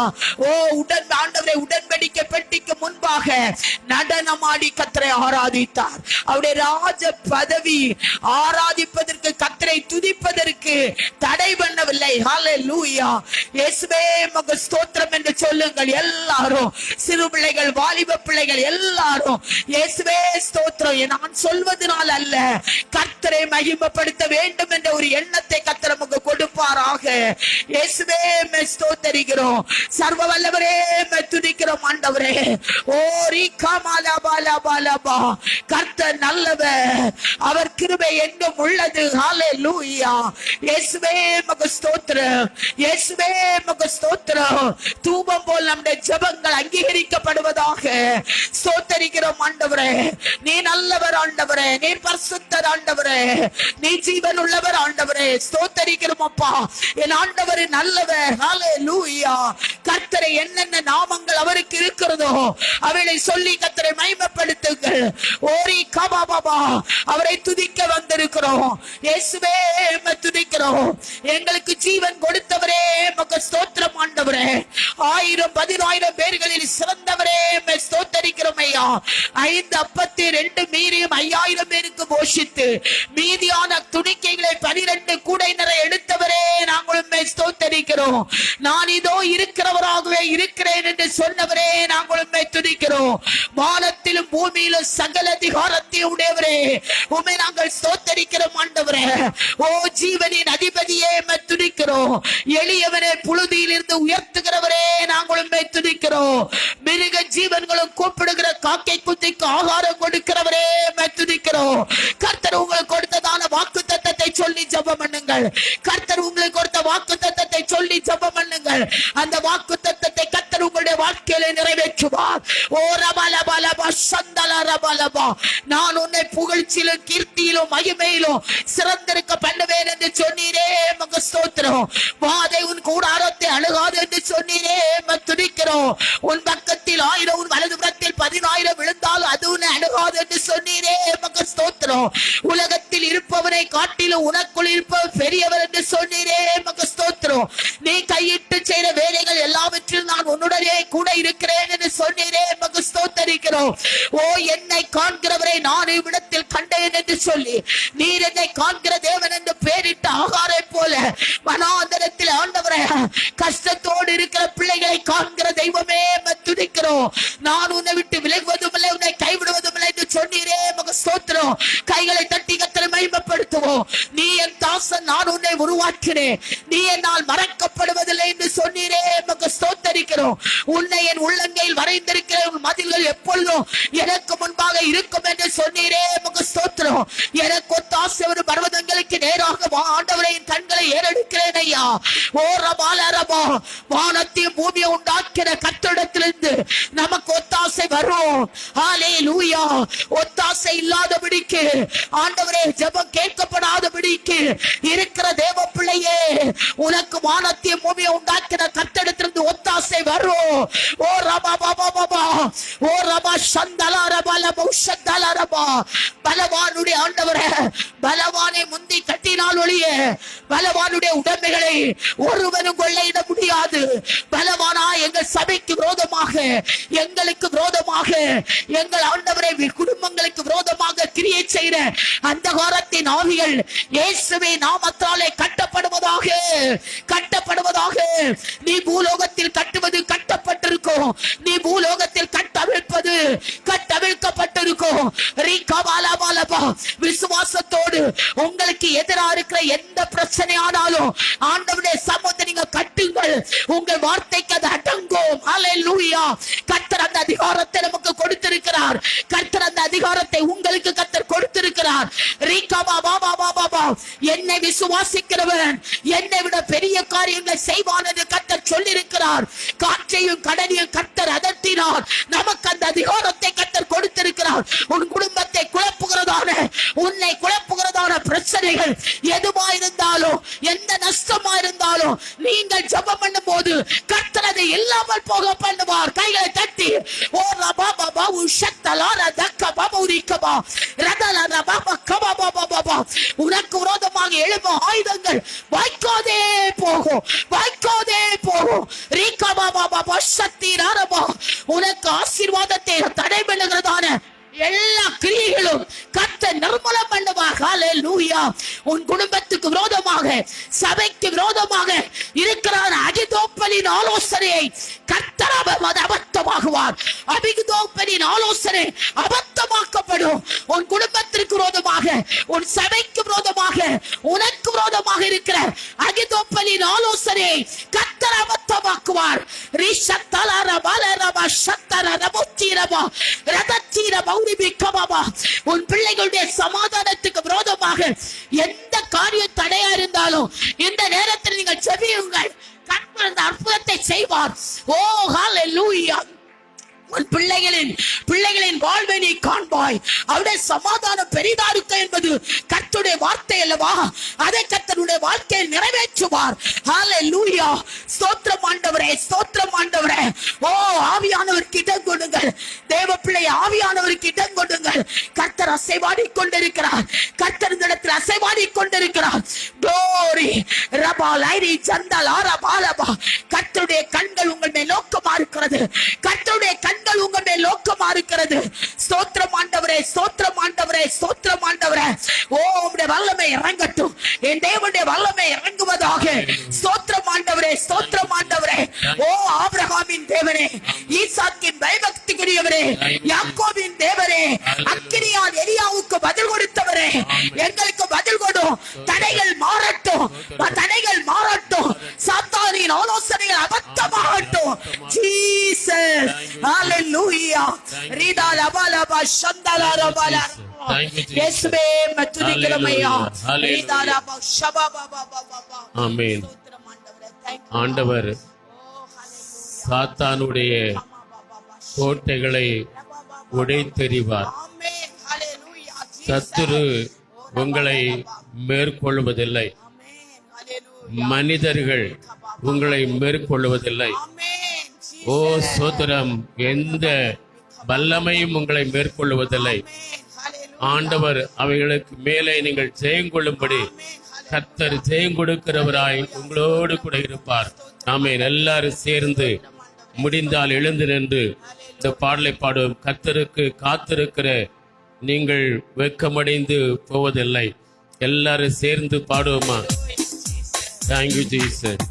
S3: ஆண்டவரே உடன்படிக்கை பெட்டிக்கு முன்பாக நடனமாடி கர்த்தரை ஆராதித்தார். அவருடைய ராஜ பதவி ஆராதிப்பதற்கு, கர்த்தரை துதிப்பதற்கு தடை பண்ணவில்லை. ஹல்லேலூயா. இயேசுவே உமக்கு ஸ்தோத்திரம் என்று சொல்லுங்கள் எல்லாரும். சிறு பிள்ளைகள், வாலிப பிள்ளைகள் எல்லாரும் இயேசுவே ஸ்தோத்திரம். நான் சொல்வதனால் அல்ல, கர்த்தரை மகிமைப்படுத்த வேண்டும் என்ற ஒரு எண்ணத்தை கர்த்தர் நமக்கு கொடுப்பாராக. இயேசுவே உம்மை ஸ்தோத்தரிக்கிறோம். சர்வ வல்லவரே, உம்மை துதிக்கிறோம் ஆண்டவரே. ஓ ரிகாமாலபாலபாலபா. கர்த்தர் நல்லவர், அவர் கிருபை என்றும் உள்ளது. ஹல்லேலூயா. இயேசுவே உமக்கு ஸ்தோத்திரம். இயேசுவே உமக்கு ஸ்தோத்திரம். தூபம் போல் நம்முடைய ஜெபங்கள் அங்கீகரிக்கப்படுவதாக. ஸ்தோத்தரிக்கிறோம் ஆண்டவரே. நீ நல்லவர் ஆண்டவரே, நீ பரிசுத்தர் ஆண்டவரே, நீ ஜீவன் உள்ளவர் ஆண்டவரே. ஸ்தோத்தரிக்கிறோம் அப்பா. என் ஆண்டவர் நல்லவர். ஹல்லேலூயா. கர்த்தரை என்னென்ன நாமங்கள் அவருக்கு இருக்கிறதோ அவைகளை சொல்லி கர்த்தரை மகிமைப்படுத்துங்கள். ஓரி கபா பாபா, அவரை துதிக்க வந்திருக்கிறோம். இயேசுவே உம்மை துதிக்கிறோம். எங்களுக்கு ஜீவன் கொடுத்தவரே உமக்கு ஸ்தோத்திரம் ஆண்டவரே. 1000 10,000 பேர்களில் சிறந்தவரே உம்மை ஸ்தோத்தரிக்கிறோம் ஐயா. 5 அப்பத்தை 2 மீறியும் 5000 பேருக்கு போஷித்து மீதியான துணிக்கைகளை 12 கூடை நிறைய எடுத்தவரே நாங்கள் உம்மை ஸ்தோத்தரிக்கிறோம். நான் இதோ இருக்கிறவராகவே இருக்கிறேன் என்று சொன்னவரே நாங்கள் உம்மை துதிக்கிறோம். வானத்திலும் பூமியிலும் சகல அதிகாரத்தையும் உடையவரே உம்மை நாங்கள் ஸ்தோத்தரிக்கிறோம் ஆண்டவரே. ஓ ஜீவனின் அதிபதியே உம்மை துதிக்கிறோம். எளியவனே புழுதியில் இருந்து உயர்த்துகிறவரே நாங்கள் உம்மை துதிக்கிறோம். மிருக ஜீவன்களும் கூப்பிடுகிற காக்கை குத்திக்கு ஆகாரம் கொடுக்கிறவரே உம்மை துதிக்கிறோம். கர்த்தர் உங்களுக்கு கொடுத்ததான வாக்குத்தத்தத்தை சொல்லி ஜெபம் பண்ணுங்கள். கர்த்தர் உங்களுக்கு கொடுத்த வாக்குத்தத்தத்தை சொல்லி ஜெபம் பண்ணுங்கள். அந்த வாக்குத்தத்தத்தை கர்த்தர் உங்களுடைய வாழ்க்கையில நிறைவேற்றுவார். ஓ ரபலபலபா சந்தலரபலபா. நான் உன்னை புகழ்ச்சியிலும் கீர்த்தியிலும் மகிமையிலும் சிறந்திருக்க பண்ணுவேன் என்று சொன்னீரே உமக்கு ஸ்தோத்திரம். வாதை உன் கூடாரத்தை அணுகாது என்று சொன்னீரே உம்மை துதிக்கிறோம். உன் பக்கத்தில் 1000 உன் வலதுபுறத்தில் 10,000 விழுந்தால் அது உன்னை அணுகாது என்று சொன்னீரே உமக்கு ஸ்தோத்திரம். உலகத்தில் இருப்பவனை காட்டிலும் உனக்குள் இருப்பவர் பெரியவர் என்று சொன்னீரே உமக்கு ஸ்தோத்திரம். நீ கையிட்டு செய்த வேலைகள் எல்லாவற்றிலும் நான் உன்னுடனே கூட இருக்கிறேன் என்று சொன்னீரே உமக்கு ஸ்தோத்தரிக்கிறோம். ஓ என்னை காண்கிறவரை நான் இவ்விடத்தில் கண்டேன் என்று சொல்லி நீர் என்னை காண்கிற தேவன் என்று பெயரிட்ட ஆகாரை போல வனாந்தரத்தில் ஆண்டவரே கஷ்டத்தோடு இருக்கிற பிள்ளைகளை காண்கிற தெய்வமே உம்மை துதிக்கிறோம். நான் உன்னை விட்டு விலகுவதும் இல்லை, உன்னை கைவிடுவதும் இல்லை என்று சொன்னீரே உமக்கு ஸ்தோத்திரம். கைகளை தட்டி கர்த்தரை மகிமைப்படுத்துவோம். நீ என் தாசன், நான் உன்னை உருவாக்கினேன், நீ என்னால் மறக்கப்படுவதில்லை என்று சொன்னீரே உமக்கு ஸ்தோத்தரிக்கிறோம். உன்னை என் உள்ளங்கையில் வரைந்திருக்கிற உன் மதில்கள் எப்பொழுதும் எனக்கு முன்பாக இருக்கும் என்று சொன்னீரே உமக்கு ஸ்தோத்திரம். எனக்கு ஒத்தாசை ஒரு பர்வதங்களுக்கு நேராக ஆண்டவரை என் கண்களை ஏறெடுக்கிறேன் ஐயா. ஓ ரபாலரபா. வானத்தையும் பூமியை உண்டாக்கிற கர்த்தரிடத்திலிருந்து நமக்கு ஒத்தாசை வரும். ஹல்லேலூயா. ஒத்தாசை இல்லாதபடிக்கு ஆண்டவரே ஜெபம் கேட்கப்படாதபடிக்கு இருக்கிற தேவ பிள்ளையே, உனக்கு வானத்தையும் பூமியை உண்டாக்கிற கர்த்தரிடத்திலிருந்து ஒத்தாசை வரும். ஓ ரபா பாபா பாபா. ஓ ரபா சந்தலரபா லபா சந்தலரபா. பலவானுடைய ஆண்டவரே, பலவானை முந்தி கட்டினால் ஒழிய பலவானுடைய உடைமைகளை ஒருவனும் கொள்ளையிட முடியாது. பலவானா எங்கள் சபைக்கு விரோதமாக, எங்களுக்கு விரோதமாக, எங்கள் ஆண்டவரை குடும்பங்களுக்கு விரோதமாக கிரியை செய்கிற அந்தகாரத்தின் ஆவிகள் இயேசுவே நாமத்தாலே கட்டப்படுவதாக, கட்டப்படுவதாக. நீ பூலோகத்தில் கட்டுவது கட்டப்பட்டிருக்கும், நீ பூலோகத்தில் கட்டவிழ்ப்பது கட்டவிழ்க்கப்பட்டிருக்கும். விசுவாசத்தோடு உங்களுக்கு எதிராக இருக்கிற எந்த பிரச்சனையானாலும் ஆண்டவருடைய சமூகத்தை நீங்க கட்டுங்கள், உங்கள் வார்த்தைக்கு அது அடங்கும். ஹல்லேலூயா. கர்த்தர் அந்த அதிகாரத்தை நமக்கு கொடுத்திருக்கிறார். கர்த்தர் அந்த அதிகாரத்தை உங்களுக்கு கர்த்தர் கொடுத்திருக்கிறார். என்னை விசுவாசிக்கிறவன் என்னை விட பெரிய காரியங்களை செய்வான் என்று கர்த்தர் சொல்லியிருக்கிறார். காற்றையும் கடலையும் கர்த்தர் அதட்டினார். நமக்கு அந்த அதிகாரத்தை கர்த்தர் கொடுத்திருக்கிறார். உன் குடும்பத்தை குழப்புகிறதான, உன்னை குழப்புகிறதான பிரச்சனைகள் எதுவா இருந்தாலும், எந்த நஷ்டமா இருந்தாலும் நீங்கள் ஜெபம் பண்ணும் போது கர்த்தர் அதை இல்லாமல் போக பண்ணுவார். கைகளை தட்டி ஓ ரபா பாபா உஷத்தலா ரதக்க பாபா உரிக்கபா ரதல ரபா கபா பாபா பாபா. உனக்கு விரோதமாக எழும்பும் ஆயுதங்கள் வாய்க்காதே போகும், வாய்க்காதே போகும். ரீகபா பாபா சக்தி ரபா. உனக்கு ஆசீர்வாதத்தை தடைபடுகிறதான எல்லா கிரியைகளும் கர்த்தர் நிர்மூலம் பண்ணுவார். ஹல்லேலூயா. உன் குடும்பத்துக்கு விரோதமாக, சபைக்கு விரோதமாக இருக்கிற அகிதோப்பலின் ஆலோசனையை கர்த்தர் அபத்தமாக்குவார். அபிகிதோப்பலின் ஆலோசனை அபத்தமாக்கப்படும். உன் குடும்பத்திற்கு விரோதமாக, உன் சபைக்கு விரோதமாக, உனக்கு விரோதமாக இருக்கிற அகிதோப்பலின் ஆலோசனையை கர்த்தர் அபத்தமாக்குவார். உன் பிள்ளைகளுடைய சமாதானத்துக்கு விரோதமாக எந்த காரியம் தடையா இருந்தாலும் இந்த நேரத்தில் நீங்கள் ஜெபியுங்கள். கர்த்தர் அந்த அற்புதத்தை செய்வார். ஓ ஹல்லேலூயா. உன் பிள்ளைகளின் வாழ்வை நீ காண்பாய். அவருடைய சமாதானம் பெரிதா இருக்க என்பது கர்த்தருடைய வார்த்தை அல்லவா? அதை கர்த்தருடைய வாழ்க்கையில் நிறைவேற்றுவார். ஹல்லேலூயா. ஸ்தோத்திரம் ஆண்டவரே, ஸ்தோத்திரம் ஆண்டவரே. ஓ ஆவியானவருக்கு இடம் கொடுங்கள். தேவ பிள்ளை ஆவியானவருக்கு இடம் கொடுங்கள். கர்த்தர் அசைவாடி கொண்டிருக்கிறார். கர்த்தர் இந்த இடத்தில் அசைவாடி கொண்டிருக்கிறார். glory ரபா லைரி ஜந்தல் அரபாலபா. கர்த்தருடைய கண்கள் உங்கள் மேல் நோக்கமா இருக்கிறது. கர்த்தருடைய கண்கள் உங்கள் மேல் நோக்கமா இருக்கிறது. ஸ்தோத்திரம் ஆண்டவரே, ஸ்தோத்திரம் ஆண்டவரே, ஸ்தோத்திரம் ஆண்டவரே. ஓ உம்முடைய வல்லமை இறங்கட்டும். என் தேவனுடைய வல்லமை இறங்குவதாக. ஸ்தோத்திரம் ஆண்டவரே, ஸ்தோத்திரம் ஆண்டவரே. ஓ ஆபிரகாமின் தேவனே, ஈசாக்கின் பயபக்திக்குரியவரே, யாக்கோபின் தேவனே, அக்கினியால் எலியாவுக்கு பதில் கொடுத்தவரே, எங்களுக்கு பதில் கொடும். தடைகள் மாறட்டும், தடைகள் மாறட்டும். சாத்தானின் ஆலோசனைகள் அபத்தமாகட்டும். ஜீசஸ். ஹல்லேலூயா. ரீதா லபலபா சந்தலா ரபலா. இயேசுவே மத்துதிக்கிறமையா. ரீதா லபா ஷபபா பாபா.
S1: ஆமென். ஆண்டவர் சாத்தானுடைய கோட்டைகளை உடைத்தெறிவார். சத்துரு உங்களை மேற்கொள்வதில்லை, மனிதர்கள் உங்களை மேற்கொள்வதில்லை. ஓ சோதரம், எந்த வல்லமையும் உங்களை மேற்கொள்வதில்லை. ஆண்டவர் அவைகளுக்கு மேலே நீங்கள் ஜெயம் கொள்ளும்படி கர்த்தர் ஜெயம் கொடுக்கிறவராய் உங்களோடு கூட இருப்பார். ஆமென். எல்லாரும் சேர்ந்து முடிந்தால் எழுந்து நின்று இந்த பாடலை பாடுவோம். கர்த்தருக்கு காத்திருக்கிற நீங்கள் வெட்கமடைந்து போவதில்லை. எல்லாரும் சேர்ந்து பாடுவோமா? Thank you Jesus.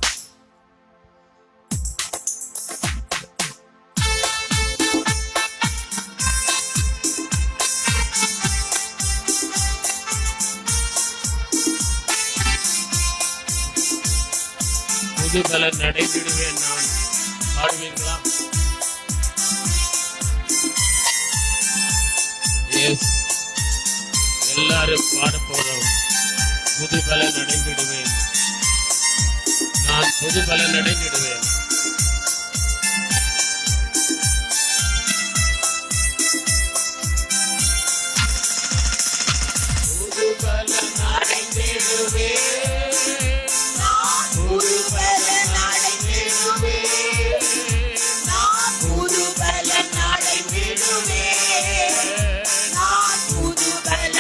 S1: புதுபலன் நடைபெறுவேன் நான். பாடுவீங்களா? எஸ், எல்லாரும் பாட போறோம். புதுபலன் அடைந்திடுவேன் நான், புதுபலன் அடைந்திடுவேன். புதுபலன் அடைந்திடுவேன்.
S2: புது பலன்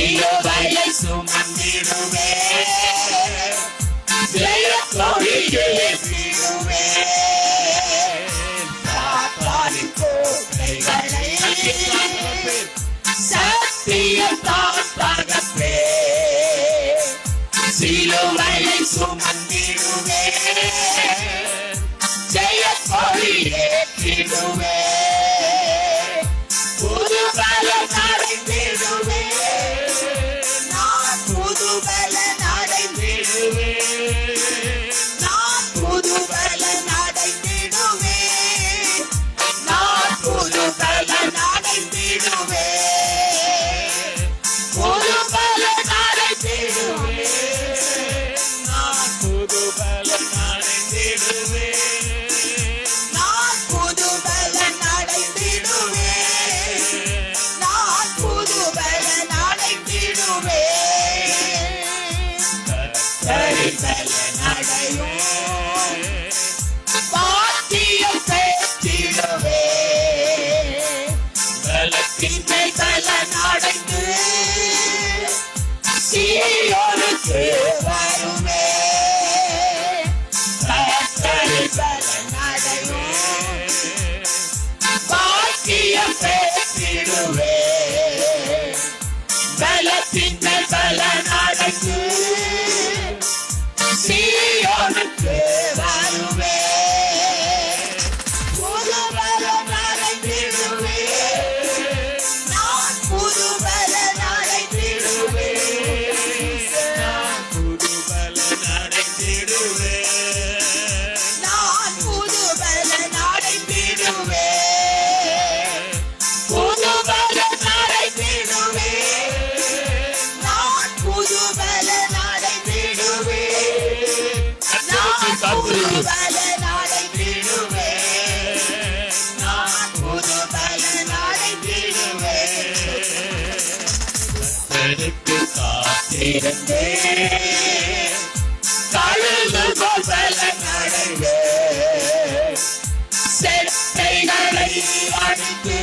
S2: சிலுவையை சுமந்திடுவே ஜெய கொடியே விடுவே சாத்தானின் கோட்டைகளை சத்தியத்தால் தகர்ப்பே சிலுவையை சுமந்திடுவே ஜெய கொடியே விடுவே புது பலன் அடைந்திடுவே நான் புது பலன் அடைந்திடுவே நான் புது பலன் அடைந்திடுவே நான் புது பலன் அடைந்திடுவே புது பலன் அடைந்திடுவே நான் புது பலன் அடைந்திடுவே நான் புது பலன் அடைந்திடுவே நான் புது பலன் அடைந்திடுவே கர்த்தரின் பலன் அடையும் பாக்கியம் பெற்றிடுவே பலத்தின் மேல் பலன் அடைந்து சீயோனுக்கு வருமே கர்த்தரின் பலன் அடையும் பாக்கியம் பெற்றிடுவே பலத்தின் மேல் பலன் அடைந்து சீயோனுக்கு வருவே புது பலன் அடைந்திடுவே நான் புது பலன் அடைந்திடுவே நான் புது பலன் அடைந்திடுவே நான் புது பலன் அடைந்திடுவே புது பலன் அடைந்திடுவே நான் புது பலன் அடைந்திடுவே நான் புது பலன் அடைந்திடுவே நான் புது பலன் அடைந்திடுவே கர்த்தருக்கு காத்திருந்தே கழுகுபோல் பலன் அடைவே செட்டைகளை அடித்து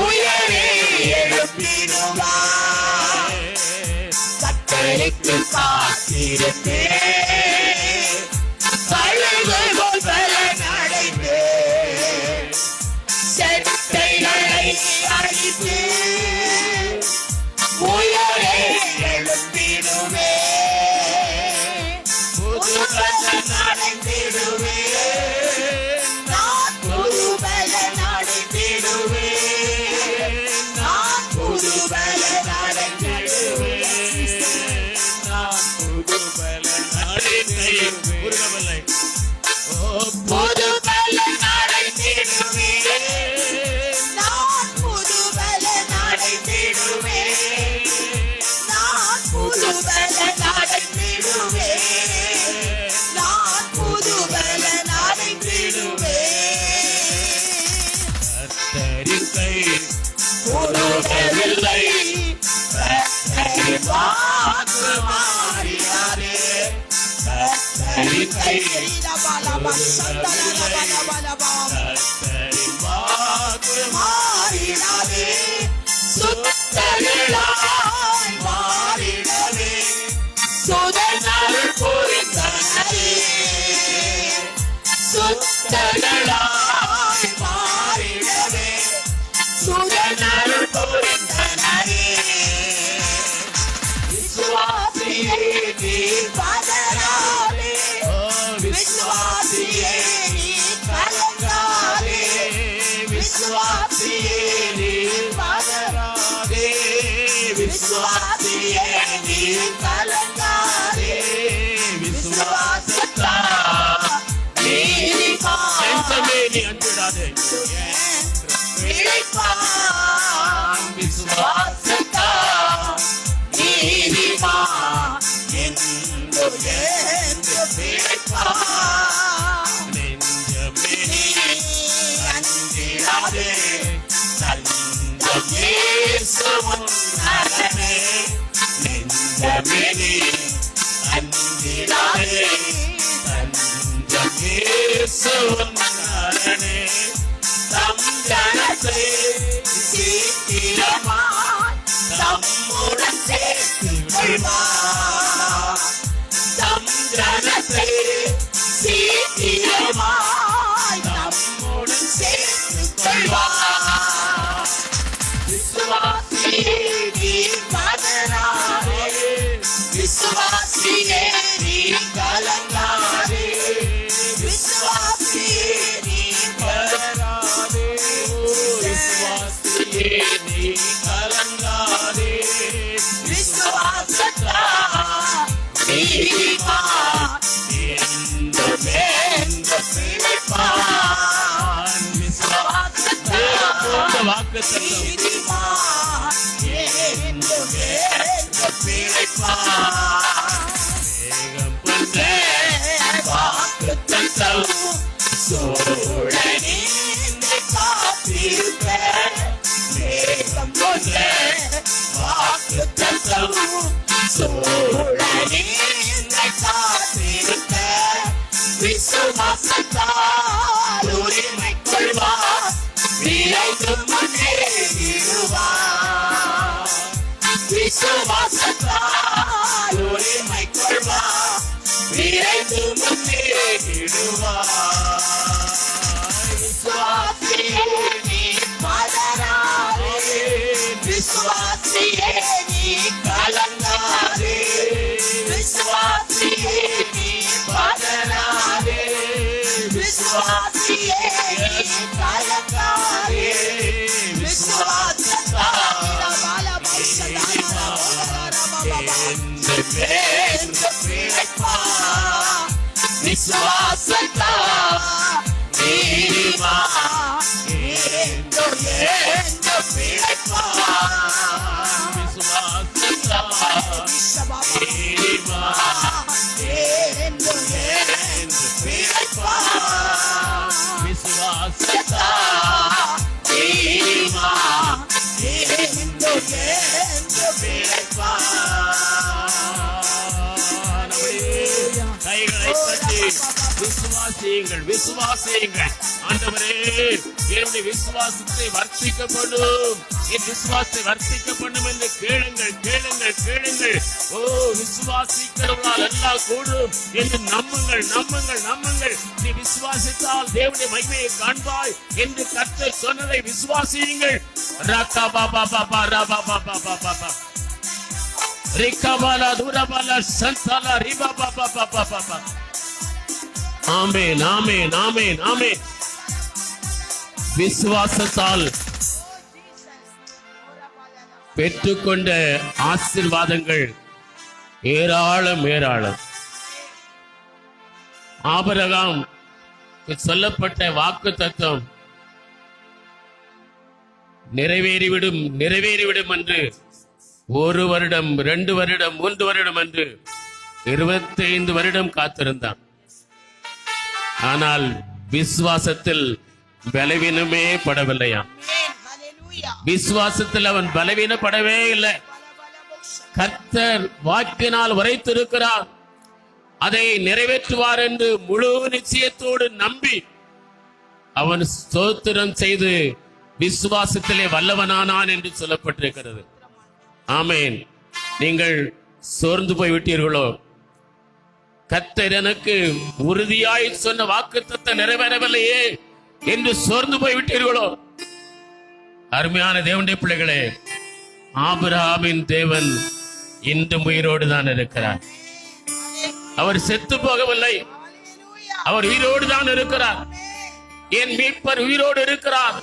S2: உயரே எழுப்பிடுவார் கர்த்தருக்கு காத்திருந்தே கழுகுபோல் பலன் அடைவே செட்டைகளை அடித்து உயரே எழுப்பிடுவே புது பலன் அடைந்திடுவே நான் புது பலன் அடைந்திடுவே நான் புது பலன் அடைந்திடுவே நான் புது பலன் அடைந்திடுவே புது பலன் அடைந்திடுவே நான் புது பலன் அடைந்திடுவே நான் புது பலன் அடைந்திடுவே நான் புது பலன் அடைந்திடுவே கர்த்தரின் கை உருகவில்லை கர்த்தரின் வாக்கு மாறினாரே கர்த்தரின் கை கர்த்தரின் வாக்கு மாறினாரே சுத்தர்களாய் மாறினவே சுதனருள் புரிந்தனரே சுத்தர்களாய் மாறினவே சுதனருள் புரிந்தனரே விசுவாசியே நீ பதறாதே விசுவாசியே நீ கலங்காதே விசுவாசியே நீ பதறாதே விசுவாசியே நீ கலங்காதே விசுவாசத்தா நீதிமான்
S1: நீ அஞ்சிடாதே
S2: பிழைப்பான் விசுவாசத்தா நீதிமான் என்று பிழைப்பான்
S1: நெஞ்சமே
S2: நீ அஞ்சிடாதே தஞ்சம் இயேசு உன் நலனே நெஞ்சமே நீ அஞ்சிடாதே தஞ்சம் இயேசு உன் நலனே தம் ஜனத்தை சீக்கிரமாய் தம்முடன் சேர்த்துக் கொள்வார். தம் ஜனத்தை சீக்கிரமாய் தம்முடன் சேர்த்துக் கொள்வார். விசுவாசியே நீ பதறாதே, விசுவாசியே நீ கலங்காதே, விசுவாசியே நீ பதறாதே, விசுவாசியே நீ கலங்காதே, விசுவாசத்தால் நீதிமான் என்றுமே பிழைப்பான். விசுவாசத்தால் நீதிமான் என்றுமே பிழைப்பான். மேகம் கொண்ட வாக்குத்தத்தம் சூழலில் காத்திருக்க, மேகம் கொண்ட வாக்குத்தத்தம் சூழலில் காத்திருக்க, விசுவாசத்தால் உரிமை கொள்வார், விரைந்து முன்னேறிடுவார். விசுவாசத்தால் உரிமை கொள்வார், விரைந்து முன்னேறிடுவார். விசுவாசியே நீ பதறாதே, விசுவாசியே நீ கலங்காதே, விசுவாசியே நீ பதறாதே, விசுவாசியே நீ கலங்காதே, விசுவாசத்தால் என்று பிழைப்பார். விசுவாசத்தால் நீதிமான் என்று பிழைப்பார். விசுவாசத்தால் நீதிமான் என்று பிழைப்பார். விசுவாசத்தால் நீதிமான் என்று பிழைப்பார். கைகளை தட்டி விசுவாசியுங்கள், விசுவாசியுங்கள். ஆண்டவரே, என்னுடைய விசுவாசத்தை வர்த்திக்கப்படும், என் விசுவாசத்தை வர்த்திக்கப்படும் என்று கேளுங்கள், கேளுங்கள், கேளுங்கள். ஓ, விசுவாசிக்கிறவர்களால் எல்லாம் கூடும் என்று நம்புங்கள், நம்புங்கள், நம்புங்கள். நீ விசுவாசித்தால் தேவனுடைய மகிமையை காண்பாய் என்று கர்த்தர் சொன்னதை விசுவாசியுங்கள். ரக்கா பாபா பாபா ரபா பாபா பாபா ரிகபாலா துரபாலா சந்தலா ரிபா பாபா பாபா பாபா. ஆமென், ஆமென், ஆமென், ஆமென். விசுவாசத்தால் பெற்றுக்கொண்ட ஆசீர்வாதங்கள் ஏராளம், ஏராளம். ஆபிரகாம் சொல்லப்பட்ட வாக்குத்தத்தம் நிறைவேறிவிடும், நிறைவேறிவிடும் என்று 1 வருடம், 2 வருடம், 3 வருடம் என்று 25 வருடம் காத்திருந்தான். ஆனால் விசுவாசத்தில் பலவீனமே படவில்லையாம். விசுவாசத்தில் அவன் பலவீனப்படவே இல்லை. கர்த்தர் வாக்கினால் உரைத்திருக்கிறார், அதை நிறைவேற்றுவார் என்று முழு நிச்சயத்தோடு நம்பி அவன் ஸ்தோத்திரம் செய்து விசுவாசத்திலே வல்லவனானான் என்று சொல்லப்பட்டிருக்கிறது. ஆமென். நீங்கள் சோர்ந்து போய்விட்டீர்களோ? கர்த்தர் எனக்கு உறுதியாய் சொன்ன வாக்குத்தத்தம் நிறைவேறவில்லையே என்று சோர்ந்து போய்விட்டீர்களோ? அருமையான தேவனுடைய பிள்ளைகளே, ஆபிரகாமின் தேவன் இன்றும் உயிரோடு தான் இருக்கிறார். அவர் செத்து போகவில்லை, அவர் உயிரோடு தான் இருக்கிறார். என் மீட்பர் உயிரோடு இருக்கிறார்.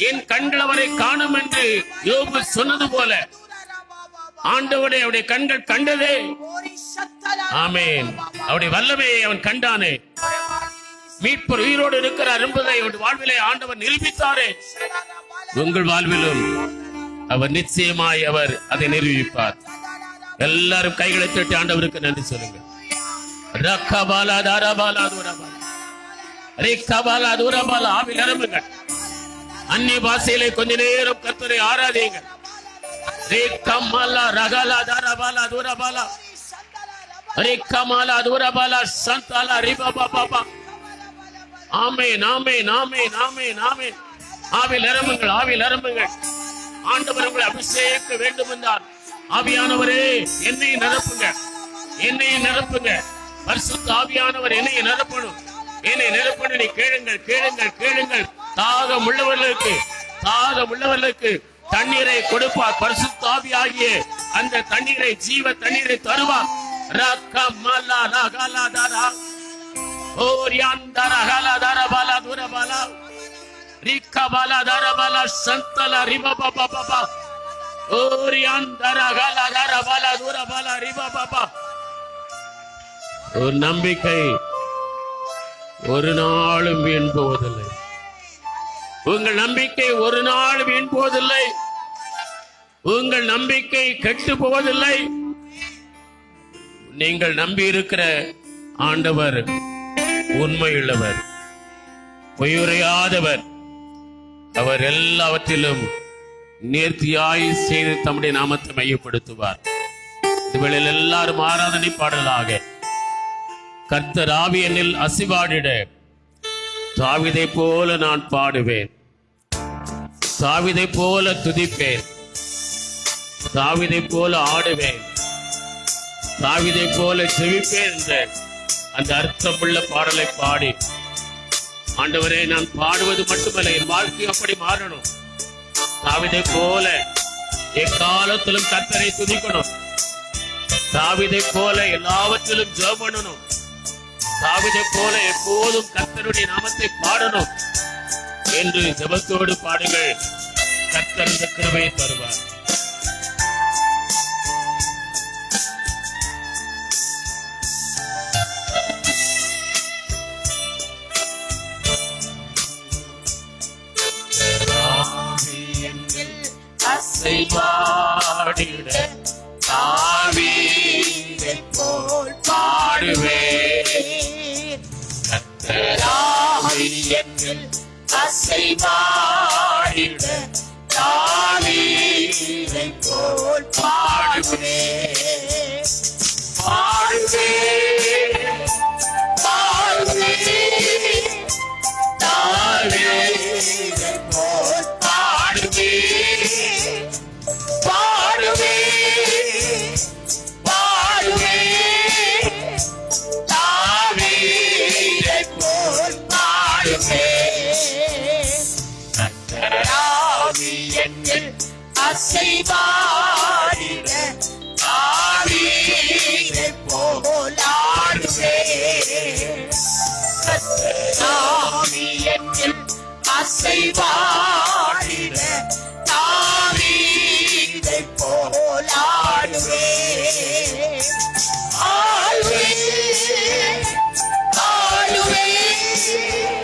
S2: என் கண்கள் அவரை காணும் என்று யோபு சொன்னது போல ஆண்டவருடைய அவருடைய கண்கள் கண்டதே. ஆமென். அவருடைய வல்லமையை அவன் கண்டானே. மீட்பர் உயிரோடு இருக்கிறார் என்பதை அவருடைய வாழ்விலே ஆண்டவர் நிரூபித்தாரே. உங்கள் வாழ்விலும் அவர் நிச்சயமாய் அவர் அதை நிரூபிப்பார். எல்லாரும் கைகளை தட்டி ஆண்டவருக்கு நன்றி சொல்லுங்க. ரக்கபாலா தாரபாலா துரபாலா ரிக்கபாலா துரபாலா. ஆவி நிரம்புங்கள். அந்நிய பாஷையிலே கொஞ்ச நேரம் கர்த்தரை ஆராதிங்க. ரிக்கமலா ரகலா தாரபாலா துரபாலா ரிக்கமலா துரபாலா சந்தலா ரிபபா பாபா. ஆமென், ஆமென், ஆமென், ஆமென், ஆமென். ஆவி நிரம்புங்கள், ஆவி நிரம்புங்கள். ஆண்டவர் உங்களை அபிஷேகிக்க வேண்டும் என்றால் ஆவியானவரே என்னை நிரப்புங்க, என்னை நிரப்புங்க. பரிசுத்த ஆவியானவர் என்னை நிரப்பணும், என்னை நிரப்பணும். நீ கேளுங்கள், கேளுங்கள், கேளுங்கள். தாகம் உள்ளவர்களுக்கு தண்ணீரை கொடுப்பார். பரிசுத்த ஆவியாகிய அந்த தண்ணீரை, ஜீவ தண்ணீரை தருவார். ரக்கமலா ரகலதரா ஓரியந்தர ஹலதர பல துரபல ரிக்கபல தரபல சந்தல ரிபபபபப ஓரியந்தர ஹலதர பல துரபல ரிபபப. ஒரு நம்பிக்கை ஒரு நாளும் வீண் போவதில்லை. உங்கள் நம்பிக்கை ஒரு நாள் வீண் போவதில்லை. உங்கள் நம்பிக்கை கெட்டு போவதில்லை. நீங்கள் நம்பி இருக்கிற ஆண்டவர் உண்மையுள்ளவர், பொய்யுரையாதவர். அவர் எல்லாவற்றிலும் நேர்த்தியாய் செய்து தம்முடைய நாமத்தை மையப்படுத்துவார். இதுவேளையில் எல்லாரும் ஆராதனை பாடலாக கர்த்தர் ஆவி என்னில் அசைவாடிட தாவீதை போல நான் பாடுவேன், தாவீதை போல துதிப்பேன், தாவீதை போல ஆடுவேன், தாவீதை போல செவிப்பேன் என்ற அந்த அர்த்தமுள்ள பாடலை பாடி, ஆண்டவரே நான் பாடுவது மட்டுமல்ல, என் வாழ்க்கை அப்படி மாறணும். தாவீதை போல எக்காலத்திலும் கர்த்தரை துதிக்கணும், தாவீதை போல எல்லாவற்றிலும் ஜெபம் பண்ணணும், தாவீதை போல எப்போதும் கர்த்தருடைய நாமத்தை பாடணும் என்று ஜெபத்தோடு பாடுங்கள். கர்த்தர் இந்த கிருபையை தருவார். அசைவாடிட தாவீதை போல் பாடுவேன், கர்த்தராவி என்னில் அசைவாடிட தாவீதை போல் பாடுவேன், பாடுவேன், பாடுவேன், தாவீதை போல் பாடுவேன், பாடுவேன், பாடுவேன், தாவீதை போல் பாடுவேன், கர்த்தராவி என்னில் அசைவாடிட தாவீதை போல் ஆடுவேன், கர்த்தராவி என்னில் அசைவாடிட தாவீதை போல் ஆடுவேன், ஆடுவேன், ஆடுவேன்,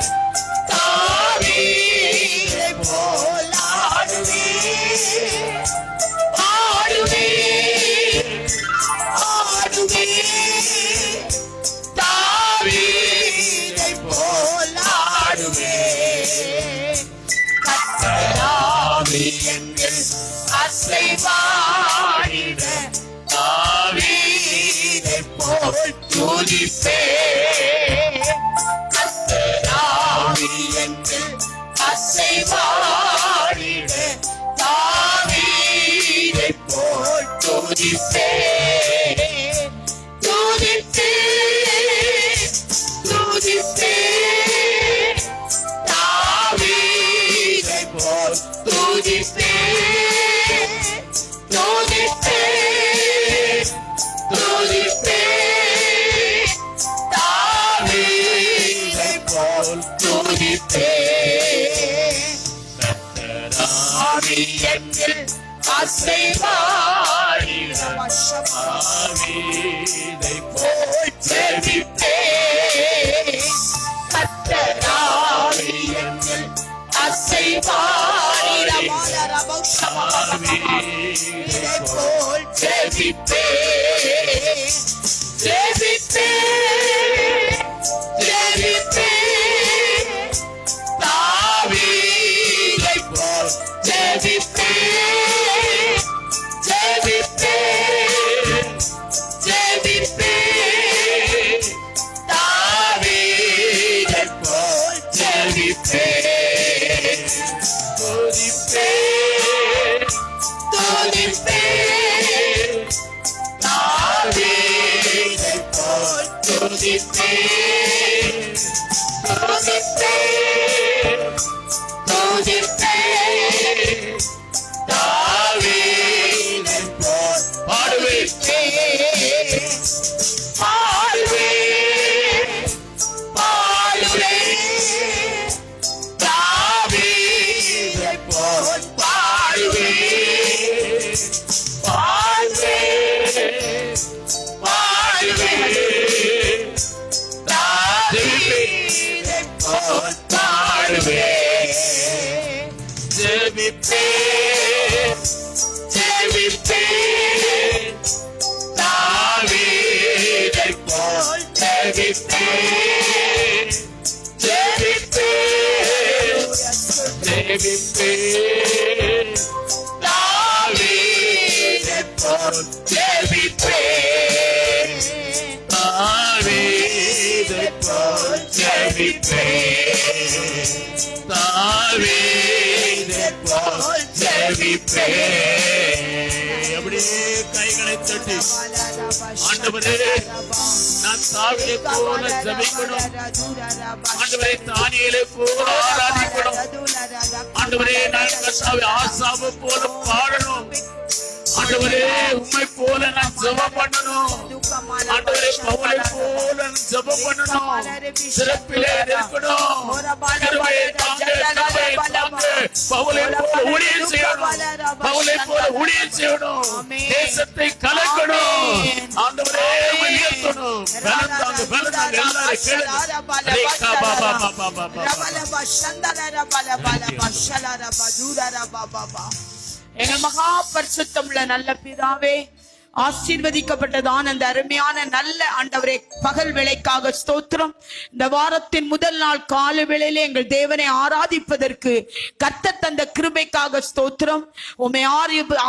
S2: தாவீதை போல் ஆடுவேன், ஆடுவேன், ஆடுவேன், தாவீதை போல் ஆடுவேன், கர்த்தராவி என்னில் அசைவாடிட தாவீதை போல் துதிப்பேன், கர்த்தராவி என்னில் அசைவாடிட தாவீதை போல் துதிப்பேன், துதிப்பேன், துதிப்பேன், தாவீதை போல் துதிப்பேன், துதிப்பேன், துதிப்பேன், தாவீதை போல் துதிப்பேன், கர்த்தராவி என்னில் அசைவாடிட தாவீதை போல் ஜெபிப்பேன், கர்த்தராவி என்னில் அசைவாடிட தாவீதை போல் ஜெபிப்பேன், ஜெபிப்பேன், ஜெபிப்பேன், தாவீதை போல் ஜெபிப்பேன், ஜெபிப்பேன், ஜெபிப்பேன், தாவீதை போல் ஜெபிப்பேன், துதிப்பேன்,
S3: போல்
S2: துதிப்பேன், துதிப்பேன், துதிப்பேன். தாவீதைப் போல் பாடுவேன், பாடுவேன், பாடுவேன். தாவீதைப் போல் பாடுவேன், பாடுவேன், பாடுவேன். தாவீதைப் போல் பாடுவேன். ஜெபிப்பேன், ஜெபிப்பேன். தாவீதைப் போல் ஜெபிப்பேன், ஜெபிப்பேன், ஜெபிப்பேன். தாவீதைப் போல் ஜெபிப்பேன், தாவீதைப் போல் ஜெபிப்பேன், தாவீதைப் போல் ஜெபிப்பேன். அப்படியே கைகளை தட்டி ஆண்டவரே, நான் தாவீதை போல ஜெபிக்கணும். ஆண்டவரே, தானியேலை போல ஆராதிக்கணும். ஆண்டவரே, நான் கர்த்தாவே ஆசாவை போல பாடணும். ஆண்டவரே, உம்மை போல நான் ஜெபம் பண்ணணும். ஆண்டவரே, பவுலை போல நான் ஜெபம் பண்ணணும். சிறப்பிலே இருக்கணும். கிருபையை தாங்க, கிருபையை தாங்க. பவுலை போல ஊழியம் செய்யணும். பவுலை போல ஊழியம் செய்யணும். தேசத்தை கலக்கணும். ஆண்டவரே, உம்மை உயர்த்தணும். பலம் தாங்க, பலம் தாங்க. எல்லாரும் கேளுங்க. ரேகா பாபா பாபா பாபா.
S3: எங்கள் மகா பரிசுத்தமுள்ள நல்ல பிதாவே, ஆசீர்வதிக்கப்பட்டதான் அந்த அருமையான நல்ல ஆண்டவரே பகல் வேளைக்காக ஸ்தோத்திரம். இந்த வாரத்தின் முதல் நாள் காலை வேளையிலே எங்கள் தேவனை ஆராதிப்பதற்கு கர்த்தர் தந்த கிருபைக்காக ஸ்தோத்திரம். உம்மை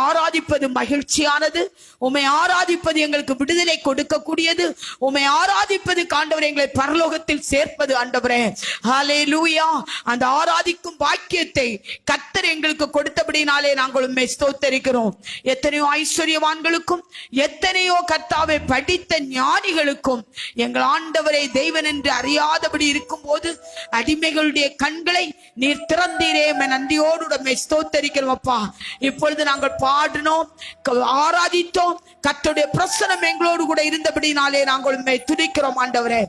S3: ஆராதிப்பது மகிழ்ச்சியானது. உம்மை ஆராதிப்பது எங்களுக்கு விடுதலை கொடுக்கக்கூடியது. உம்மை ஆராதிப்பது ஆண்டவரே எங்களை பரலோகத்தில் சேர்ப்பது. ஆண்டவரே, ஹல்லேலூயா. அந்த ஆராதிக்கும் பாக்கியத்தை கர்த்தர் எங்களுக்கு கொடுத்தபடினாலே நாங்கள் உம்மை ஸ்தோத்தரிக்கிறோம். எத்தனையோ ஐஸ்வர்யவான்களுக்கும் எத்தனையோ கர்த்தாவை படித்த ஞானிகளுக்கும் எங்கள் ஆண்டவரை தெய்வன் என்று அறியாதபடி இருக்கும் போது அடிமைகளுடைய கண்களை நீர் திறந்தீரே. நன்றியோடு உம்மை ஸ்தோத்தரிக்கிறோம் அப்பா. இப்பொழுது நாங்கள் பாடினோம், ஆராதித்தோம். கர்த்தருடைய பிரசன்னம் எங்களோடு கூட இருந்தபடினாலே நாங்கள் உம்மை துதிக்கிறோம். ஆண்டவரே,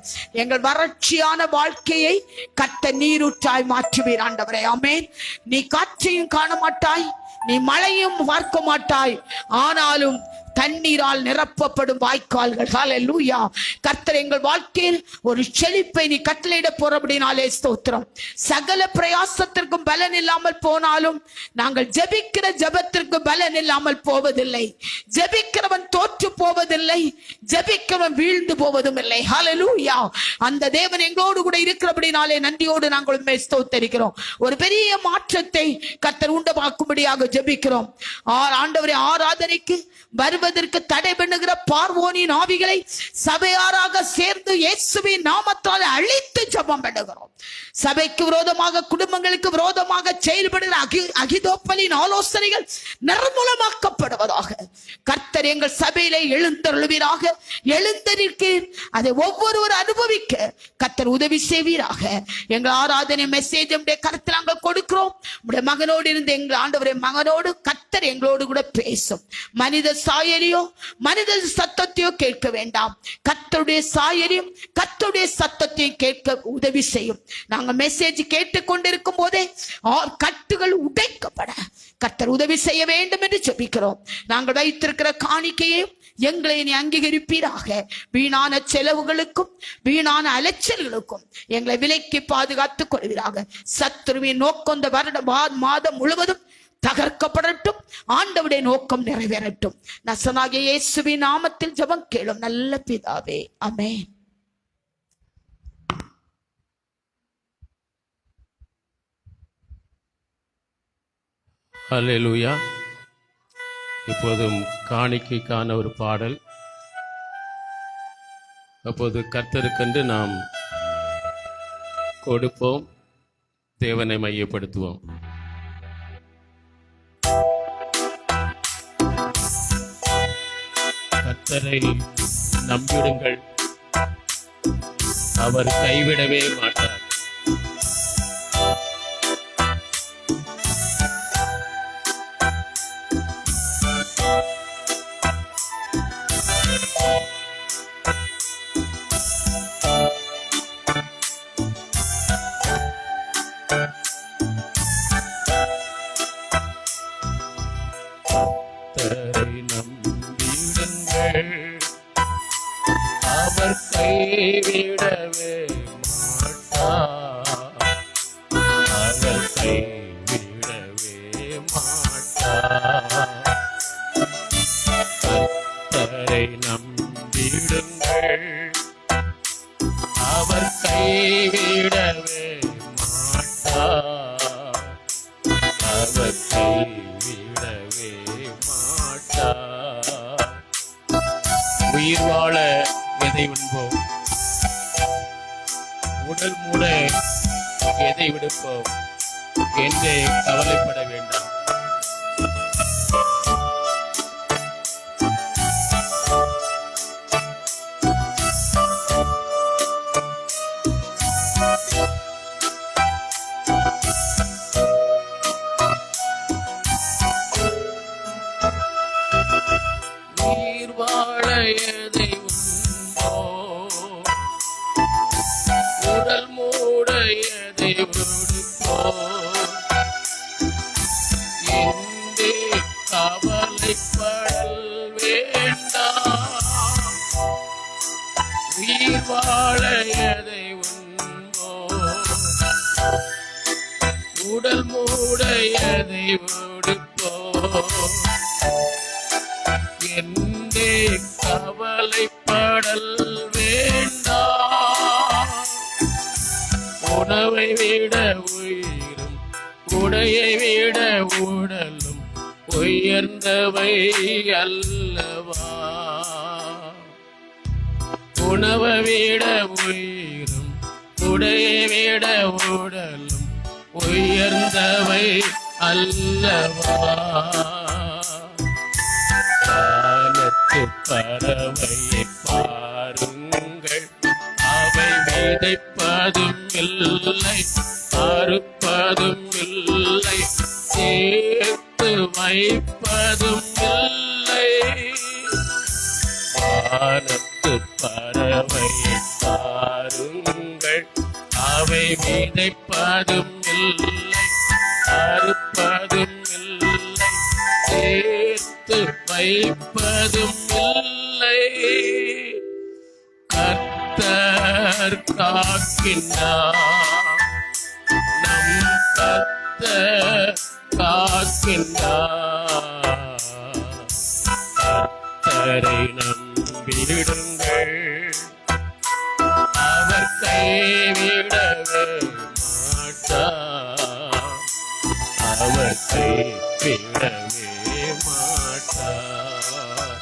S3: எங்கள் வறட்சியான வாழ்க்கையை கர்த்தர் நீரூற்றாய் மாற்றுவீர். ஆண்டவரே, ஆமென். நீ காற்றையும் காண மாட்டாய், நீ மழையும் பார்க்க மாட்டாய், ஆனாலும் தண்ணீரால் நிரப்பப்படும் வாய்க்கால்கள். ஹல்லேலூயா. கர்த்தர் எங்கள் வாழ்க்கையில் ஒரு செழிப்பை நீ கட்டளையிட போறபடினாலே ஸ்தோத்திரம். சகல பிரயாசத்திற்கும் பலன் இல்லாமல் போனாலும் நாங்கள் ஜெபிக்கிற ஜெபத்திற்கு பலன் இல்லாமல் போவதில்லை. ஜெபிக்கிறவன் தோற்று போவதில்லை, ஜெபிக்கிறவன் வீழ்ந்து போவதும் இல்லை. ஹல்லேலூயா. அந்த தேவன் எங்களோடு கூட இருக்கிறபடினாலே நன்றியோடு நாங்கள் உம்மை ஸ்தோத்தரிக்கிறோம். ஒரு பெரிய மாற்றத்தை கர்த்தர் உண்டாக்கும்படியாக ஜெபிக்கிறோம். ஆண்டவரே, ஆராதனைக்கு வருவதற்கு தடை பண்ணுகிற பார்வோனின் ஆவிகளை சபையாராக சேர்ந்து இயேசுவின் நாமத்தால் அழித்து ஜெபம் பண்ணுகிறோம். சபைக்கு விரோதமாக, குடும்பங்களுக்கு விரோதமாக செயல்படுகிற அகிதோப்பலின் ஆலோசனைகள் நிர்மூலமாக்கப்படுவதாக கர்த்தர் எங்கள் சபையிலே எழுந்தருளுவீராக. எழுந்திருக்கிறேன், அதை ஒவ்வொருவர் அனுபவிக்க கர்த்தர் உதவி செய்வீராக. எங்கள் ஆராதனை மெசேஜ் கருத்தில் நாங்கள் கொடுக்கிறோம். உடைய மகனோடு இருந்து எங்கள் ஆண்டவரை மகனோடு கர்த்தர் எங்களோடு கூட பேசும். மனித சாயலையோ மனித சத்தத்தையோ கேட்க வேண்டாம். கர்த்தருடைய சாயலையும் கர்த்தருடைய சத்தத்தையும் கேட்க உதவி செய்யும். நாங்கள் மெசேஜ் கேட்டுக்கொண்டிருக்கும் போதே கட்டுகள் உடைக்கப்பட கர்த்தர் உதவி செய்ய வேண்டும் என்று ஜெபிக்கிறோம். நாங்கள் வைத்திருக்கிற காணிக்கையை எங்களை நீ அங்கீகரிப்பீராக. வீணான செலவுகளுக்கும் வீணான அலைச்சல்களுக்கும் எங்களை விலைக்கு பாதுகாத்துக் கொள்வீராக. சத்துருவின் நோக்கம் இந்த மாதம் முழுவதும் தகர்க்கப்படட்டும். ஆண்டவருடைய நோக்கம் நிறைவேறட்டும். நசனாகிய இயேசுவின் நாமத்தில் ஜெபம் கேளும் நல்ல பிதாவே, ஆமென்.
S1: ஹல்லேலூயா. இப்போதும் காணிக்கைக்கான ஒரு பாடல். அப்போது கர்த்தருக்கென்று நாம் கொடுப்போம், தேவனை மையப்படுத்துவோம். கர்த்தரை நம்பிடுங்கள், அவர் கைவிடவே மாட்டார். கர்த்தரை நம்பிடுங்கள், அவர் கைவிடவே மாட்டார். அவர் கைவிடவே மாட்டார். கர்த்தரை நம்பிடுங்கள், அவர் கைவிடவே மாட்டார். அவர் கைவிடவே மாட்டார். உயிர் வாழ எதை உண்போம், உடல் மூட எதை விடுப்போம் என்றே கவலைப்பட வேண்டாம். உயிர் வாழ எதை உண்போம், உடல் மூட எதை விடுப்போம் என்றே கவலைப்படல் வேண்டாம். உயிர் வாழ எதை உண்போம், உடல் மூட எதை விடுப்போம் என்றே கவலைப்படல் வேண்டாம். உணவை விட உயிரும், உடையை விட உடலும் உயர்ந்தவை அல்லவா. உணவை விட உயிரும், உடையை விட உடலும் உயர்ந்தவை அல்லவா. வானத்து பறவையை பாருங்கள், அவை விதைப்பதும் இல்லை, அறுப்பதும் இல்லை, சேர்த்து வைப்பதும் இல்லை. வானத்து பறவையை பாருங்கள், அவை விதைப்பதும் இல்லை, அறுப்பதும் இல்லை, சேர்த்து வைப்பதும் இல்லை. கர்த்தர் காக்கின்றார், நம் கர்த்தர் காக்கின்றார். கர்த்தரை நம்பிடுங்கள், அவர் கைவிடவே மாட்டார். அவர் கைவிடவே மாட்டார்.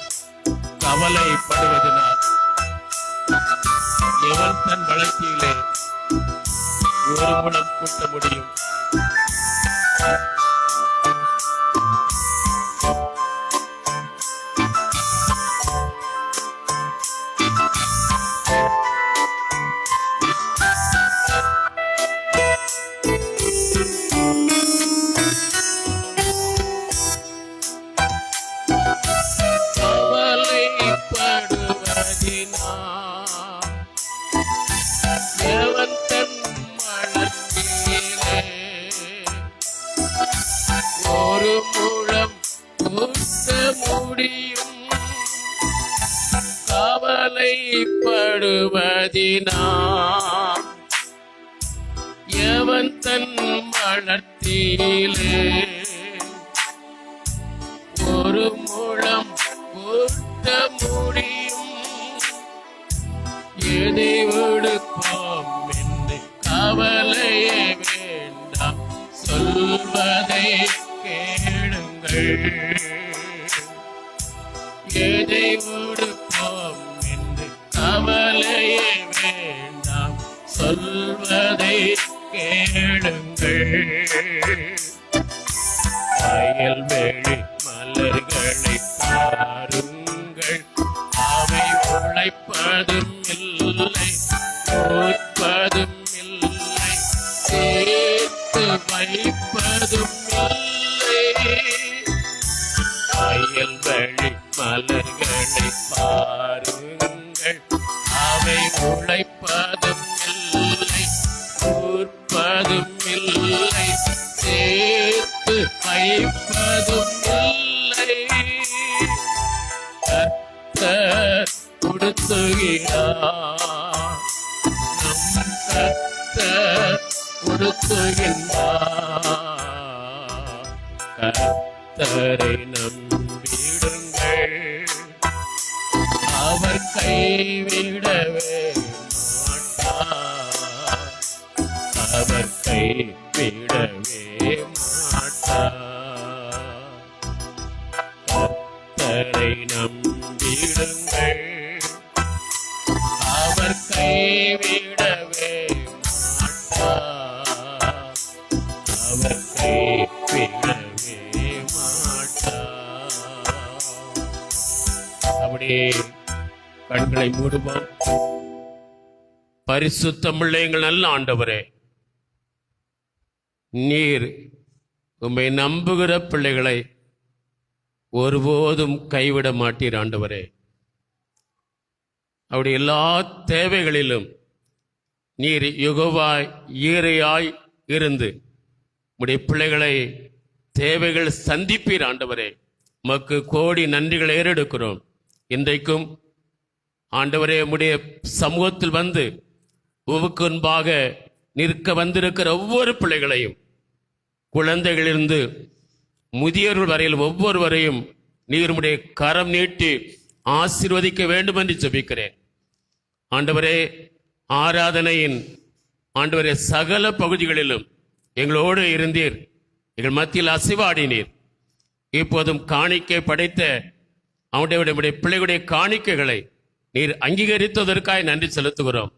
S1: கவலைப்படுவதனால் எவன் தன் வளர்ச்சியிலே ஒரு முடம் கூட்ட முடியும்? கவலைப்படுவதினால் எவன் தன் மனத்திலே ஒரு முழம் கூட்ட முடியும்? கவலைப்படுவதினால் எவன் தன் மனத்திலே ஒரு முழம் கூட்ட முடியும்? எதை விடுப்போம் என்று கவலையே வேண்டாம், சொல்வதை கேளுங்கள். எதை விடுப்போம் என்று கவலையே வேண்டாம், சொல்வதை கேளுங்கள். வயல்வெளி மலர்களை பாருங்கள், அவை உழைப்பதும் இல்லை,
S2: அவை உழைப்பதும் இல்லை, கூர்ப்பதும் இல்லை, சேர்த்து வைப்பதும் இல்லை. கர்த்தர் கொடுத்துகிறார், நம் கர்த்தர் கொடுத்துகின்றார். கர்த்தரை நம்பிடுங்கள், அவர் கைவிடவே மாட்டார், அவர் கைவிடவே மாட்டார். கர்த்தரை நம்பிடுங்கள், அவர் கைவிடவே மாட்டார், அவர் கைவிடவே மாட்டார். அப்படியே கண்களை மூடுவோம். பரிசுத்தமுள்ள எங்கள் நல்ல ஆண்டவரே, நீர் உம்மை நம்புகிற பிள்ளைகளை ஒருபோதும் கைவிட மாட்டீர் ஆண்டவரே. அவருடைய எல்லா தேவைகளிலும் நீர் யெகோவாய் ஈரையாய் இருந்து உம்முடைய பிள்ளைகளை தேவைகள் சந்திப்பீர் ஆண்டவரே. உமக்கு கோடி நன்றிகளை ஏறெடுக்கிறோம். இன்றைக்கும் ஆண்டவரே உம்முடைய சமூகத்தில் வந்து உமக்கு முன்பாக நிற்க வந்திருக்கிற ஒவ்வொரு பிள்ளைகளையும், குழந்தைகளிலிருந்து முதியோர்கள் வரையில் ஒவ்வொருவரையும் நீர் உம்முடைய கரம் நீட்டி ஆசீர்வதிக்க வேண்டும் என்று ஜெபிக்கிறேன். ஆண்டவரே, ஆராதனையின் ஆண்டவரே சகல பகுதிகளிலும் எங்களோடு இருந்தீர், எங்கள் மத்தியில் அசைவாடினீர். இப்போதும் காணிக்கை படைத்த அவனுடைய பிள்ளைகளுடைய காணிக்கைகளை நீர் அங்கீகரித்ததற்காக நன்றி செலுத்துகிறோம்.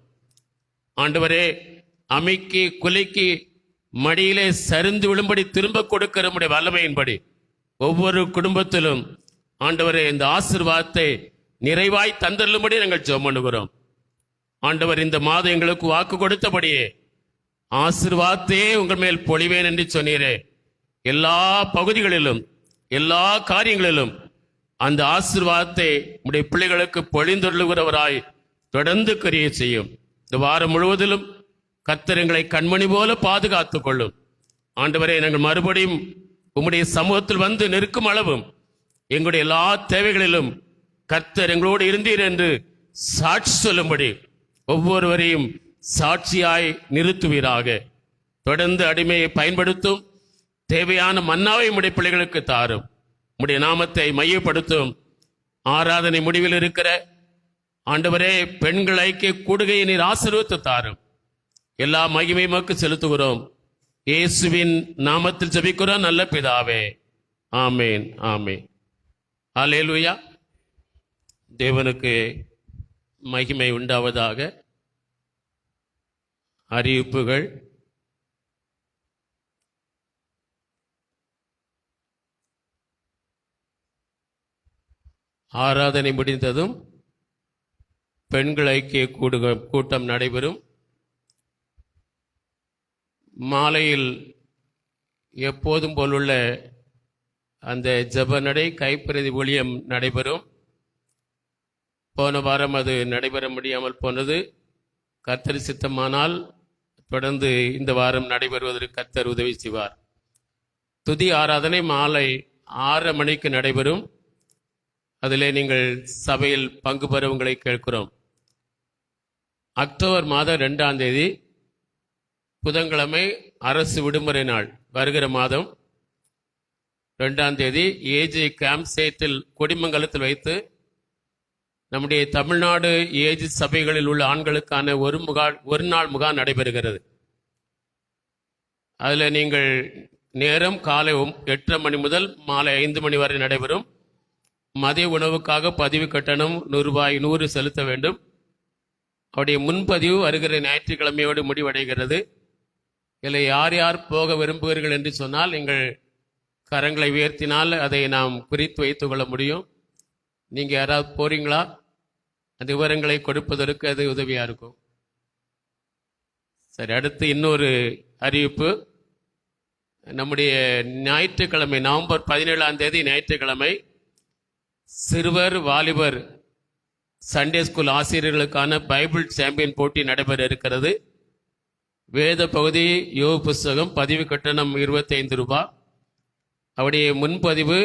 S2: ஆண்டவரே, அமைக்கி குலைக்கு மடியிலே சரிந்து விழும்படி திரும்ப கொடுக்கிற நம்முடைய வல்லமையின்படி ஒவ்வொரு குடும்பத்திலும் ஆண்டவரே இந்த ஆசீர்வாதத்தை நிறைவாய் தந்தருளும்படி நாங்கள் ஜெபம் பண்ணுகிறோம். ஆண்டவர், இந்த மாதம் எங்களுக்கு வாக்கு கொடுத்தபடியே ஆசீர்வாதத்தையே உங்கள் மேல் பொழிவேன் என்று சொன்னீரே. எல்லா பகுதிகளிலும் எல்லா காரியங்களிலும் அந்த ஆசீர்வாதத்தை உடைய பிள்ளைகளுக்கு பொழிந்தொள்ளுகிறவராய் தொடர்ந்து கிரியை செய்யும். இந்த வாரம் முழுவதிலும் கர்த்தர் எங்களை கண்மணி போல பாதுகாத்துக் கொள்ளும். ஆண்டவரே, நாங்கள் மறுபடியும் உம்முடைய சமூகத்தில் வந்து நிற்கும் அளவும் எங்களுடைய எல்லா தேவைகளிலும் கர்த்தர் எங்களோடு இருந்தீர் என்று சாட்சி சொல்லும்படி ஒவ்வொருவரையும் சாட்சியாய் நிறுத்துவீராக. தொடர்ந்து அடிமையை பயன்படுத்தும், தேவையான மன்னாவை உம்முடைய பிள்ளைகளுக்கு தாரும். உம்முடைய நாமத்தை மையப்படுத்தும். ஆராதனை முடிவில் இருக்கிற ஆண்டவரே, பெண்கள் ஐக்கிய கூடுகையை நீர் ஆசீர்வதித்து தாரும். எல்லா மகிமை உமக்கு செலுத்துகிறோம். இயேசுவின் நாமத்தில் ஜெபிக்கிறோம் நல்ல பிதாவே, ஆமேன் ஆமேன். அல்லேலூயா. தேவனுக்கு மகிமை உண்டாவதாக. அறிவிப்புகள். ஆராதனை முடிந்ததும் பெண்கள் ஐக்கிய கூட்டம் நடைபெறும். மாலையில் எப்போதும் போலுள்ள அந்த ஜெப நடை கைப்பிரதி ஊழியம் நடைபெறும். போன வாரம் அது நடைபெற முடியாமல் போனது. கர்த்தர் சித்தமானால் தொடர்ந்து இந்த வாரம் நடைபெறுவதற்கு கர்த்தர் உதவி செய்வார். துதி ஆராதனை மாலை 6:30 மணிக்கு நடைபெறும். அதிலே நீங்கள் சபையில் பங்கு பெறுவங்களை கேட்கிறோம். அக்டோபர் மாதம் 2ஆம் தேதி புதன்கிழமை அரசு விடுமுறை நாள். வருகிற மாதம் 2ஆம் தேதி ஏஜி கேம்ப் சேட்டில் கொடிமங்கலத்தில் வைத்து நம்முடைய தமிழ்நாடு ஏஜி சபைகளில் உள்ள ஆண்களுக்கான ஒரு நாள் முகாம் நடைபெறுகிறது. அதில் நீங்கள் நேரம் காலை 8:30 மணி முதல் மாலை 5 மணி வரை நடைபெறும். மதிய உணவுக்காக பதிவு கட்டணம் ₹100 செலுத்த வேண்டும். அவருடைய முன்பதிவு வருகிற ஞாயிற்றுக்கிழமையோடு முடிவடைகிறது. இதில் யார் யார் போக விரும்புகிறீர்கள் என்று சொன்னால் நீங்கள் கரங்களை உயர்த்தினால் அதை நாம் குறித்து வைத்துக் கொள்ள முடியும். நீங்கள் யாராவது போறீங்களா? அந்த விவரங்களை கொடுப்பதற்கு அது உதவியாக இருக்கும். சரி, அடுத்து இன்னொரு அறிவிப்பு. நம்முடைய ஞாயிற்றுக்கிழமை நவம்பர் 17ஆம் தேதி ஞாயிற்றுக்கிழமை சிறுவர் வாலிபர் சண்டே ஸ்கூல் ஆசிரியர்களுக்கான பைபிள் சாம்பியன் போட்டி நடைபெற இருக்கிறது. வேத பகுதி யோபு புஸ்தகம், பதிவு கட்டணம் 25 ரூபாய். அவருடைய முன்பதிவு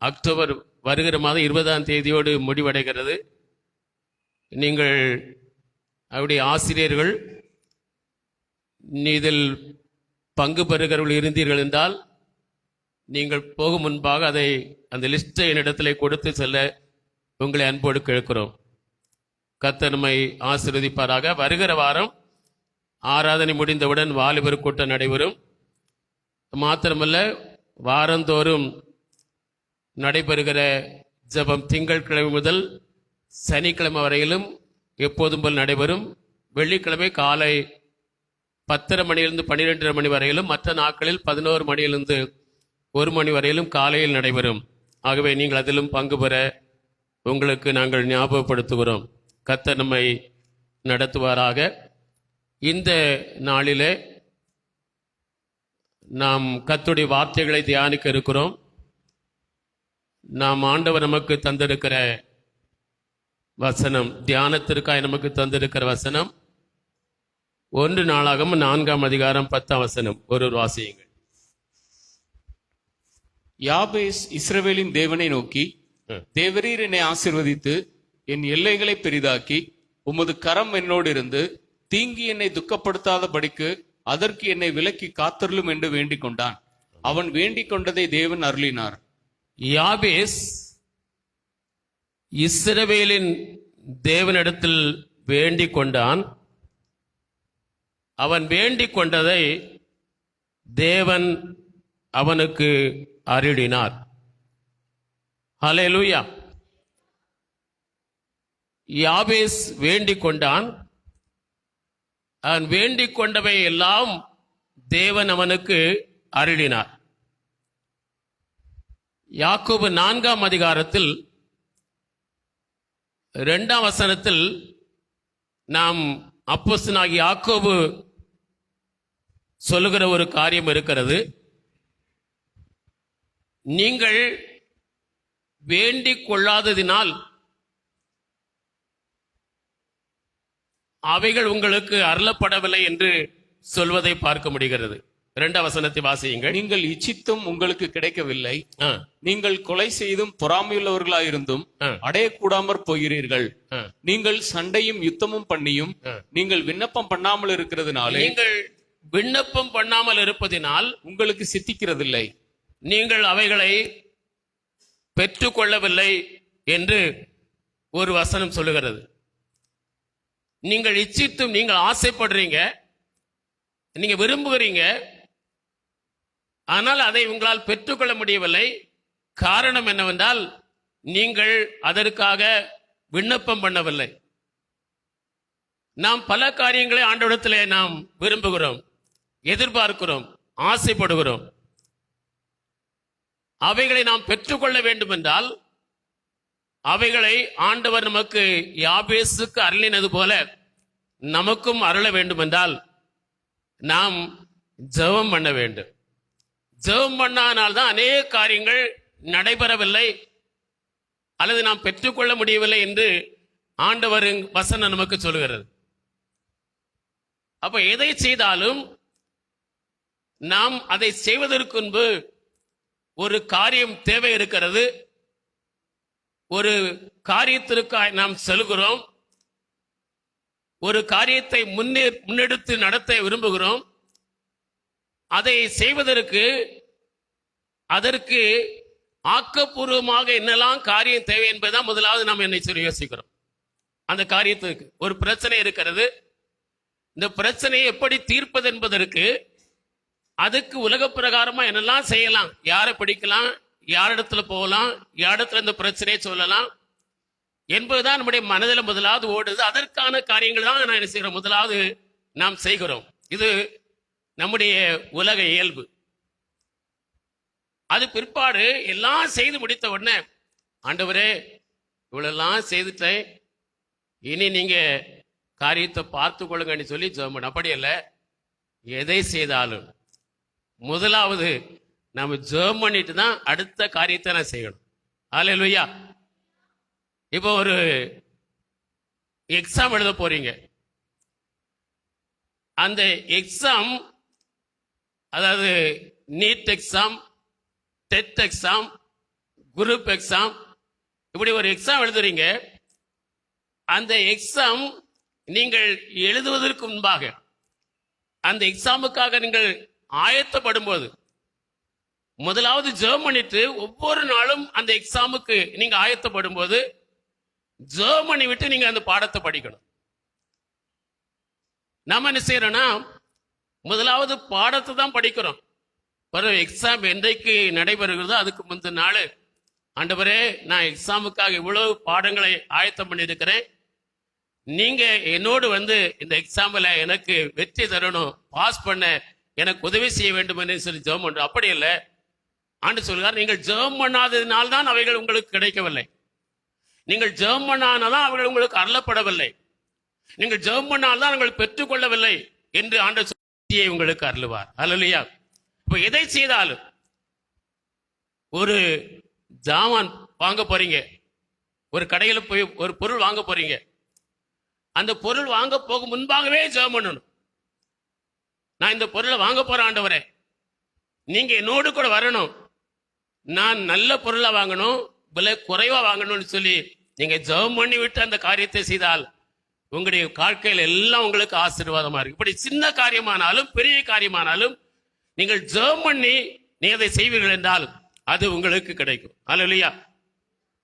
S2: அக்டோபர் வருகிற மாதம் 20ஆம் தேதியோடு முடிவடைகிறது. நீங்கள் அவருடைய ஆசிரியர்கள் இதில் பங்கு பெறுகிறவர்கள் இருந்தீர்கள் என்றால் நீங்கள் போகும் முன்பாக அந்த லிஸ்ட்டை என்னிடத்திலே கொடுத்து செல்ல உங்களை அன்போடு கேட்கிறோம். கர்த்தர் நம்மை ஆசீர்வதிப்பாராக. வருகிற வாரம் ஆராதனை முடிந்தவுடன் வாலிபர் கூட்டம் நடைபெறும். மாத்திரமல்ல, வாரந்தோறும் நடைபெறுகிற ஜெபம் திங்கட்கிழமை முதல் சனிக்கிழமை வரையிலும் எப்போதும் போல் நடைபெறும். வெள்ளிக்கிழமை காலை 10:30 மணியிலிருந்து 12:30 மணி வரையிலும், மற்ற நாட்களில் 11 மணியிலிருந்து 1 மணி வரையிலும் காலையில் நடைபெறும். ஆகவே நீங்கள் அதிலும் பங்கு பெற உங்களுக்கு நாங்கள் ஞாபகப்படுத்துகிறோம். கர்த்தர் நம்மை நடத்துவாராக. இந்த நாளிலே நாம் கர்த்தருடைய வார்த்தைகளை தியானிக்க இருக்கிறோம். நாம் ஆண்டவர் நமக்கு தந்திருக்கிற வசனம், தியானத்திற்காக நமக்கு தந்திருக்கிற வசனம் 1 நாளாகமம் 4ஆம் அதிகாரம் 10ஆம் வசனம். ஒரு வாசியுங்கள்.
S1: யாபேஸ் இஸ்ரவேலின் தேவனை நோக்கி, தேவரீர் என்னை ஆசீர்வதித்து என் எல்லைகளை பெரிதாக்கி உமது கரம் என்னோடு இருந்து தீங்கி என்னை துக்கப்படுத்தாதபடிக்கு அதற்கு என்னை விலக்கி காத்தருளும் என்று வேண்டிக் கொண்டான். அவன் வேண்டிக் கொண்டதை தேவன் அருளினார்.
S2: யாபேஸ் இஸ்ரவேலின் தேவனிடத்தில் வேண்டிக் கொண்டான். அவன் வேண்டிக் கொண்டதை தேவன் அவனுக்கு அருளினார். ஹல்லேலூயா. யாபேஸ் வேண்டிக் கொண்டான். அவன் வேண்டிக் கொண்டவை எல்லாம் தேவன் அவனுக்கு அருளினார். யாக்கோபு 4ஆம் அதிகாரத்தில் 2ஆம் வசனத்தில் நாம் அப்போஸ்தலனாகிய யாக்கோபு சொல்லுகிற ஒரு காரியம் இருக்கிறது. நீங்கள் வேண்டிக் கொள்ளாததினால் அவைகள் உங்களுக்கு அருளப்படவில்லை என்று சொல்வதை பார்க்க முடிகிறது. 2ஆம் வசனத்தை வாசியுங்கள்.
S1: நீங்கள் இச்சித்தும் உங்களுக்கு கிடைக்கவில்லை, நீங்கள் கொலை செய்தும் பொறாமையுள்ளவர்களாயிருந்தும் அடையக்கூடாமற் போகிறீர்கள். நீங்கள் சண்டையும் யுத்தமும் பண்ணியும் நீங்கள் விண்ணப்பம் பண்ணாமல் இருக்கிறதுனாலே,
S2: நீங்கள் விண்ணப்பம் பண்ணாமல் இருப்பதினால்
S1: உங்களுக்கு சித்திக்கிறதில்லை,
S2: நீங்கள் அவைகளை பெற்றுக்கொள்ளவில்லை என்று ஒரு வசனம் சொல்லுகிறது. நீங்கள் இச்சித்தும், நீங்கள் ஆசைப்படுறீங்க, நீங்க விரும்புகிறீங்க, ஆனால் அதை உங்களால் பெற்றுக்கொள்ள முடியவில்லை. காரணம் என்னவென்றால் நீங்கள் அதற்காக விண்ணப்பம் பண்ணவில்லை. நாம் பல காரியங்களை ஆண்டவரிடத்திலே நாம் விரும்புகிறோம், எதிர்பார்க்கிறோம், ஆசைப்படுகிறோம். அவைகளை நாம் பெற்றுக்கொள்ள வேண்டும் என்றால் அவைகளை ஆண்டவர் நமக்கு யாபேசுக்கு அருளினது போல நமக்கும் அருள வேண்டும் என்றால் நாம் ஜெபம் பண்ண வேண்டும். ஜெபம் பண்ணானால்தான் அநேக காரியங்கள் நடைபெறவில்லை அல்லது நாம் பெற்றுக்கொள்ள முடியவில்லை என்று ஆண்டவரின் வசனம் நமக்கு சொல்கிறது. அப்ப எதை செய்தாலும் நாம் அதை செய்வதற்கு முன்பு ஒரு காரியம் தேவை இருக்கிறது. ஒரு காரியத்திற்கு நாம் செல்கிறோம், ஒரு காரியத்தை முன்னெடுத்து நடத்த விரும்புகிறோம். அதை செய்வதற்கு அதற்கு ஆக்கப்பூர்வமாக என்னெல்லாம் காரியம் தேவை என்பதுதான் முதலாவது நாம் என்னை சொல்லி யோசிக்கிறோம். அந்த காரியத்துக்கு ஒரு பிரச்சனை இருக்கிறது, இந்த பிரச்சனையை எப்படி தீர்ப்பது என்பதற்கு அதுக்கு உலக பிரகாரமா என்னெல்லாம் செய்யலாம், யாரை பிடிக்கலாம், யாரிடத்துல போகலாம், யாரிடத்துல இந்த பிரச்சனையை சொல்லலாம் என்பதுதான் நம்முடைய மனதில் முதலாவது ஓடுது. அதற்கான காரியங்கள் தான் நான் என்ன செய்கிறோம், முதலாவது நாம் செய்கிறோம். இது நம்முடைய உலக இயல்பு. அது பிற்பாடு எல்லாம் செய்து முடித்த உடனே, ஆண்டவரே இவ்வளெல்லாம் செய்துட்டேன், இனி நீங்க காரியத்தை பார்த்து கொள்ளுங்கன்னு சொல்லி ஜெபம். அப்படி அல்ல, எதை செய்தாலும் முதலாவது நம்ம ஜெபம் பண்ணிட்டு தான் அடுத்த காரியத்தை நான் செய்யணும். ஹல்லேலூயா. இப்போ ஒரு எக்ஸாம் எழுத போறீங்க. அந்த எக்ஸாம், அதாவது NEET exam, TET exam, group exam, இப்படி ஒரு எக்ஸாம் எழுதுறீங்க. அந்த எக்ஸாம் நீங்கள் எழுதுவதற்கு முன்பாக, அந்த எக்ஸாமுக்காக நீங்கள் ஆயத்தப்படும் போது முதலாவது ஜெபம் பண்ணிட்டு, ஒவ்வொரு நாளும் அந்த எக்ஸாமுக்கு நீங்க ஆயத்தப்படும் போது ஜெபம் பண்ணி விட்டு நீங்க அந்த பாடத்தை படிக்கணும். நாம என்ன செய்யறோம்னா, முதலாவது பாடத்தை தான் படிக்கிறோம். பிறகு எக்ஸாம் என்றைக்கு நடைபெறுகிறதோ அதுக்கு முந்தின நாள், ஆண்டவரே நான் எக்ஸாமுக்காக இவ்வளவு பாடங்களை ஆயத்தம் பண்ணியிருக்கிறேன், நீங்க என்னோடு வந்து இந்த எக்ஸாம்ல எனக்கு வெற்றி தரணும், பாஸ் பண்ண எனக்கு உதவி செய்ய வேண்டும் என்று சொல்லி ஜெபம் பண்றோம். அப்படி இல்லை, ஆண்டு சொல்கிறார், நீங்கள் ஜெபம் பண்ணாததினால் தான் அவைகள் உங்களுக்கு கிடைக்கவில்லை. நீங்கள் ஜெபம் பண்ணாதான் அவைகள் உங்களுக்கு அருளப்படவில்லை. நீங்கள் ஜெபம் பண்ணால்தான் நீங்கள் பெற்றுக்கொள்ளவில்லை என்று ஆண்டவர் உங்களுக்கு அருளுவார். அல்லேலூயா. இப்ப எதை செய்தாலும், ஒரு ஜாமான் வாங்க போறீங்க, ஒரு கடையில போய் ஒரு பொருள் வாங்க போறீங்க, அந்த பொருள் வாங்க போகும் முன்பாகவே ஜெபம் பண்ணணும். நான் இந்த பொருளை வாங்க போறேன் ஆண்டவரே, நீங்க என்னோடு கூட வரணும், நான் நல்ல பொருளை வாங்கணும், விலை குறைவா வாங்கணும்னு சொல்லி நீங்க ஜெபம் பண்ணி விட்டு அந்த காரியத்தை செய்தால் உங்களுடைய வாழ்க்கையில் எல்லாம் உங்களுக்கு ஆசீர்வாதமா இருக்கு. இப்படி சின்ன காரியமானாலும் பெரிய காரியமானாலும் நீங்கள் ஜெபம் பண்ணி நீ அதை செய்வீர்கள் என்றால் அது உங்களுக்கு கிடைக்கும். அல்லேலூயா.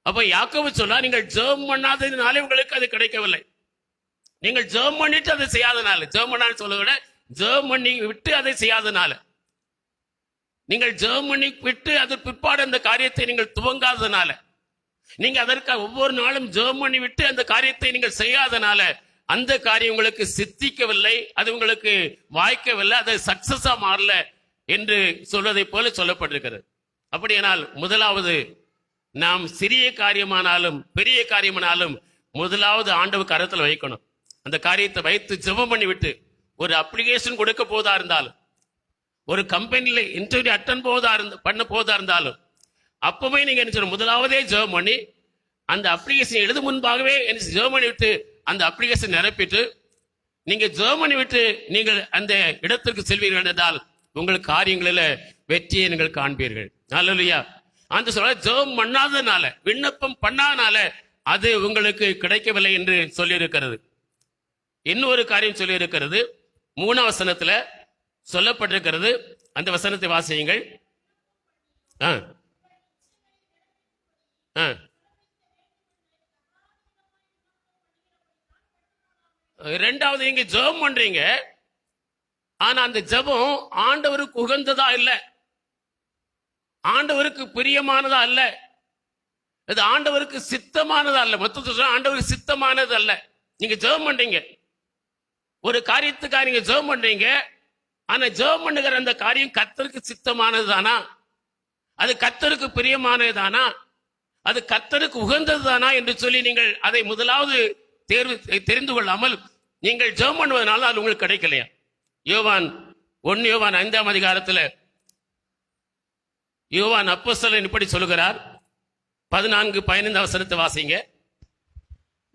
S2: அப்ப யாக்கோபு சொல்றா, நீங்கள் ஜெபம் பண்ணாததினாலே உங்களுக்கு அது கிடைக்கவில்லை. நீங்கள் ஜெபம் பண்ணிட்டு அதை செய்யாதனால, ஜெபம் பண்ணான்னு சொல்ல விட ஜெபம் பண்ணி விட்டு அதை செய்யாதனால, நீங்கள் ஜெபம் பண்ணி விட்டு அது பிற்பாடு அந்த காரியத்தை நீங்கள் துவங்காதனால, நீங்க அதற்காக ஒவ்வொரு நாளும் ஜெபம் பண்ணி விட்டு அந்த காரியத்தை நீங்கள் செய்யாதனால அந்த காரியம் உங்களுக்கு சித்திக்கவில்லை, அது உங்களுக்கு வாய்க்கவில்லை, அது சக்சஸா மாறல என்று சொல்வதை போல சொல்லப்பட்டிருக்கிறது. அப்படியானால் முதலாவது நாம் சிறிய காரியமானாலும் பெரிய காரியமானாலும் முதலாவது ஆண்டவர் கரத்தில் வைக்கணும். அந்த காரியத்தை வைத்து ஜெபம் பண்ணி விட்டு, ஒரு அப்ளிகேஷன் கொடுக்க போதா இருந்தாலும், ஒரு கம்பெனியில இன்டர்வியூ அட்டன் பண்ண போதா இருந்தாலும், அப்பவே நீங்க என்ன சொல்லணும், முதலாவதே ஜெபம் பண்ணி அந்த அப்ளிகேஷன் எழுத முன்பாகவே ஜெபம் பண்ணி விட்டு அந்த அப்ளிகேஷன் நிரப்பிட்டு நீங்க ஜெபம் பண்ணி விட்டு நீங்கள் அந்த இடத்திற்கு செல்வீர்கள் என்றால் உங்கள் காரியங்களில் வெற்றியை நீங்கள் காண்பீர்கள். அல்லேலூயா. அந்த சொல்ல ஜெபம் பண்ணாதனால, விண்ணப்பம் பண்ணாதனால அது உங்களுக்கு கிடைக்கவில்லை என்று சொல்லியிருக்கிறது. இன்னொரு காரியம் சொல்லி இருக்கிறது, 3ஆம் வசனத்துல சொல்லப்பட்டிருக்கிறது. அந்த வசனத்தை வாசியுங்கள். இரண்டாவது, நீங்க ஜெபம் பண்றீங்க, ஆனா அந்த ஜெபம் ஆண்டவருக்கு உகந்ததா இல்ல, ஆண்டவருக்கு பிரியமானதா அல்ல, இது ஆண்டவருக்கு சித்தமானதா அல்ல. மொத்தத்தை ஆண்டவருக்கு சித்தமானது அல்ல. நீங்க ஜெபம் பண்றீங்க, ஒரு காரியத்துக்காக நீங்க ஜெபம் பண்றீங்க, ஆனா ஜெபம் பண்ணுகிற அந்த காரியம் கர்த்தருக்கு சித்தமானது தானா, அது கர்த்தருக்கு பிரியமானது தானா, அது கர்த்தருக்கு உகந்தது தானா என்று சொல்லி நீங்கள் அதை முதலாவது தெரிந்து கொள்ளாமல் நீங்கள் ஜெபம் பண்ணுவதனால அது உங்களுக்கு கிடைக்கலையா? யோவான் 1 யோவான் 5ஆம் அதிகாரத்தில் யோவான் அப்போஸ்தலன் இப்படி சொல்லுகிறார். 14-15 வசனத்தை வாசிங்க.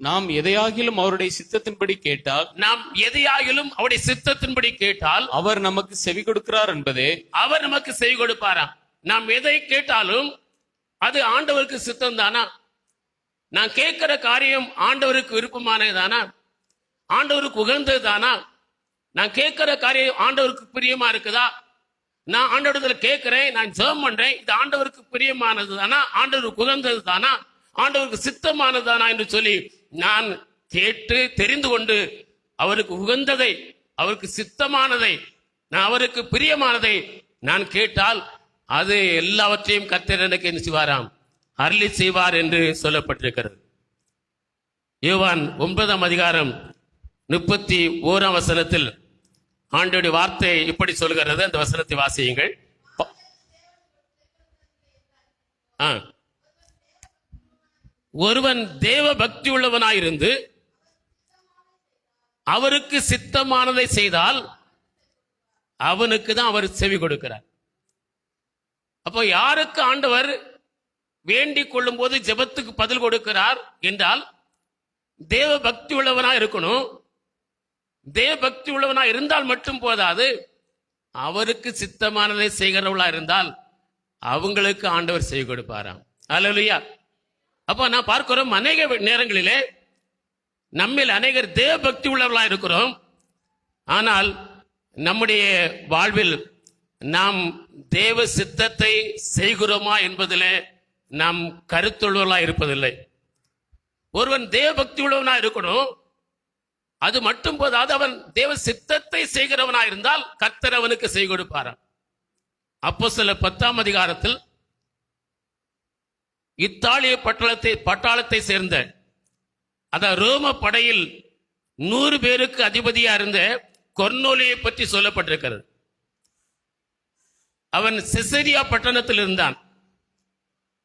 S1: நாம் எதையாகிலும் அவருடைய சித்தத்தின்படி கேட்டால்,
S2: நாம் எதையாகிலும் அவருடைய சித்தத்தின்படி கேட்டால்
S1: அவர் நமக்கு செவி கொடுக்கிறார் என்பதே.
S2: அவர் நமக்கு செவி கொடுப்பாராம். நாம் எதை கேட்டாலும் அது ஆண்டவருக்கு சித்தம் தானா? நான் கேட்கிற காரியம் ஆண்டவருக்கு விருப்பமானதானா? ஆண்டவருக்கு உகந்தது தானா? நான் கேட்கிற காரியம் ஆண்டவருக்கு பிரியமா இருக்குதா? நான் ஆண்டவரத்துல கேட்கிறேன், நான் ஜெபம் பண்றேன், இது ஆண்டவருக்கு பிரியமானது தானா, ஆண்டவருக்கு உகந்தது தானா, ஆண்டவருக்கு சித்தமானது தானா என்று சொல்லி நான் கேட்டு தெரிந்து கொண்டு அவருக்கு உகந்ததை, அவருக்கு சித்தமானதை, நான் அவருக்கு பிரியமானதை நான் கேட்டால் அது எல்லாவற்றையும் கர்த்தர் எனக்கு என்ன செய்வாராம், அருளி செய்வார் என்று சொல்லப்பட்டிருக்கிறது. யோவான் 9ஆம் அதிகாரம் 31ஆம் வசனத்தில் ஆண்டவருடைய வார்த்தை இப்படி சொல்கிறது. அந்த வசனத்தை வாசியுங்கள். ஒருவன் தேவ பக்தி உள்ளவனாயிருந்து அவருக்கு சித்தமானதை செய்தால் அவனுக்கு தான் அவர் செவி கொடுக்கிறார். அப்போ யாருக்கு ஆண்டவர் வேண்டிக் கொள்ளும் போது ஜெபத்துக்கு பதில் கொடுக்கிறார் என்றால், தேவ பக்தி உள்ளவனா இருக்கணும். தேவ பக்தி உள்ளவனா இருந்தால் மட்டும் போதாது, அவருக்கு சித்தமானதை செய்கிறவளா இருந்தால் அவங்களுக்கு ஆண்டவர் செய்து கொடுப்பாராம். அல்லேலூயா. அப்போ நான் பார்க்கிறோம், அநேக நேரங்களிலே நம்மில் அநேகர் தேவ பக்தி உள்ளவர்களா இருக்கிறோம். ஆனால் நம்முடைய வாழ்வில் நாம் தேவ சித்தத்தை செய்கிறோமா என்பதிலே நாம் கருத்துள்ளவர்களா இருப்பதில்லை. ஒருவன் தேவ பக்தி உள்ளவனா இருக்கணும், அது மட்டும் போதாது, அவன் தேவ சித்தத்தை செய்கிறவனா இருந்தால் கர்த்தர் அவனுக்கு செய்து கொடுப்பாராம். அப்போஸ்தலர் 10ஆம் அதிகாரத்தில் இத்தாலிய பட்டாளத்தை சேர்ந்த, அதாவது ரோம படையில் 100 பேருக்கு அதிபதியா இருந்த கொர்னோலியை பற்றி சொல்லப்பட்டிருக்கிறது. அவன் செசரியா பட்டணத்தில் இருந்தான்.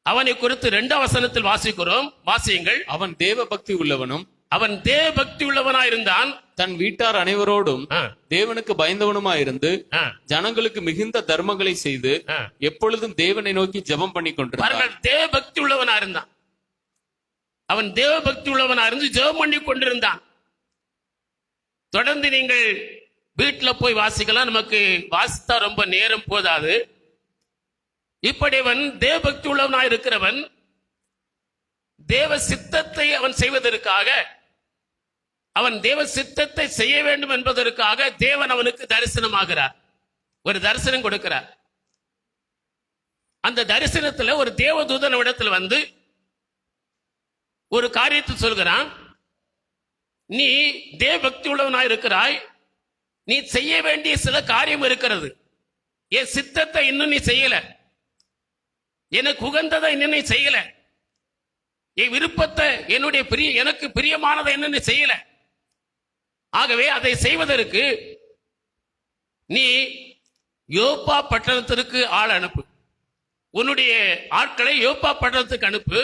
S2: அவனை குறித்து 2ஆம் வசனத்தில் வாசிக்கிறோம், வாசியுங்கள்.
S1: அவன் தேவ பக்தி உள்ளவனும்
S2: அவன் தேவ பக்தி உள்ளவனா இருந்தான்,
S1: தன் வீட்டார் அனைவரோடும்
S2: ஆ.
S1: தேவனுக்கு பயந்தவனுமாயிருந்து
S2: ஆ.
S1: ஜனங்களுக்கு மிகுந்த தர்மங்களை செய்து
S2: ஆ.
S1: எப்பொழுதும் தேவனை நோக்கி ஜெபம் பண்ணி கொண்டிருந்தான்.
S2: பாருங்கள், தேவ பக்தி உள்ளவனா இருந்தான். அவன் தேவ பக்தி உள்ளவனா இருந்து ஜெபம் பண்ணி கொண்டிருந்தான். தொடர்ந்து நீங்கள் வீட்டுல போய் வாசிக்கலாம், நமக்கு வாசித்தா ரொம்ப நேரம் போதாது. இப்படி அவன் தேவ பக்தி உள்ளவனா இருக்கிறவன் தேவ சித்தத்தை அவன் செய்வதற்காக, அவன் தேவ சித்தத்தை செய்ய வேண்டும் என்பதற்காக தேவன் அவனுக்கு தரிசனமாகிறார், ஒரு தரிசனம் கொடுக்கிறார். அந்த தரிசனத்துல ஒரு தேவதூதன் இடத்துல வந்து ஒரு காரியத்தை சொல்கிறான். நீ தேவ பக்தி உள்ளவனாய் இருக்கிறாய், நீ செய்ய வேண்டிய சில காரியம் இருக்கிறது. என் சித்தத்தை இன்னும் நீ செய்யல, எனக்கு உகந்ததை இன்னும் நீ செய்யல, என் விருப்பத்தை, என்னுடைய எனக்கு பிரியமானதை இன்னும் நீ செய்யல. ஆகவே அதை செய்வதற்கு நீ யோப்பா பட்டணத்திற்கு ஆள் அனுப்பு. உன்னுடைய ஆட்களை யோப்பா பட்டணத்துக்கு அனுப்பு.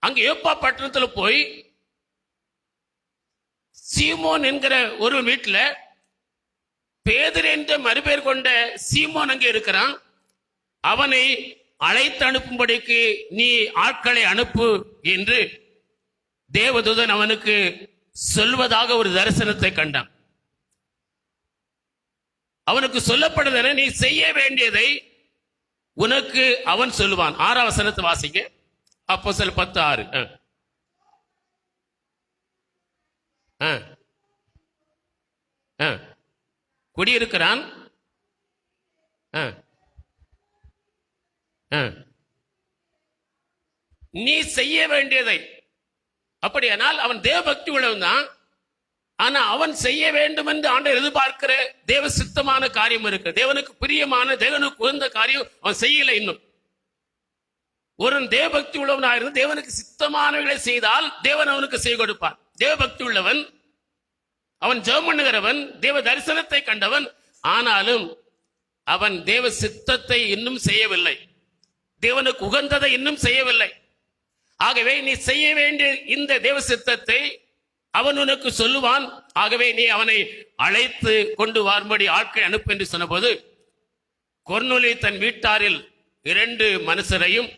S2: அங்க யோப்பா பட்டணத்தில் போய் சீமோன் என்கிற ஒரு வீட்டுல பேதுரு என்ற மறுபெயர் கொண்ட சீமோன் அங்கே இருக்கிறான். அவனை அழைத்து அனுப்பும்படிக்கு நீ ஆட்களை அனுப்பு என்று தேவதூதன் அவனுக்கு சொல்வதாக ஒரு தரிசனத்தை கண்டான். அவனுக்கு சொல்லப்படுதென நீ செய்ய வேண்டியதை உனக்கு அவன் சொல்லுவான். 6ஆம் வசனத்தை வாசிங்க. அப்போஸ்தலர் 10:6. குடியிருக்கிறான். நீ செய்ய வேண்டியதை, அப்படியானால் அவன் தேவ பக்தி உள்ளவன் தான். ஆனா அவன் செய்ய வேண்டும் என்று ஆண்டவர் எதிர்பார்க்கிற தேவ சித்தமான காரியம் இருக்கு, தேவனுக்கு பிரியமான, தேவனுக்கு உகந்த காரியம் அவன் செய்யல. இன்னும் ஒரு தேவ பக்தி உள்ளவனாயிருந்து தேவனுக்கு சித்தமானவர்களை செய்தால் தேவன் அவனுக்கு செய்து கொடுப்பான். தேவ பக்தி உள்ளவன், அவன் ஜெபம் பண்ணுகிறவன், தேவ தரிசனத்தை கண்டவன். ஆனாலும் அவன் தேவ சித்தத்தை இன்னும் செய்யவில்லை, தேவனுக்கு உகந்ததை இன்னும் செய்யவில்லை. ஆகவே நீ செய்ய வேண்டிய இந்த தேவ சித்தத்தை அவன் உனக்கு சொல்லுவான். ஆகவே நீ அவனை அழைத்து கொண்டு வரும்படி ஆட்களை அனுப்பு என்று சொன்னபோது, கொர்நேலியு தன் வீட்டாரில் 2 மனுஷரையும்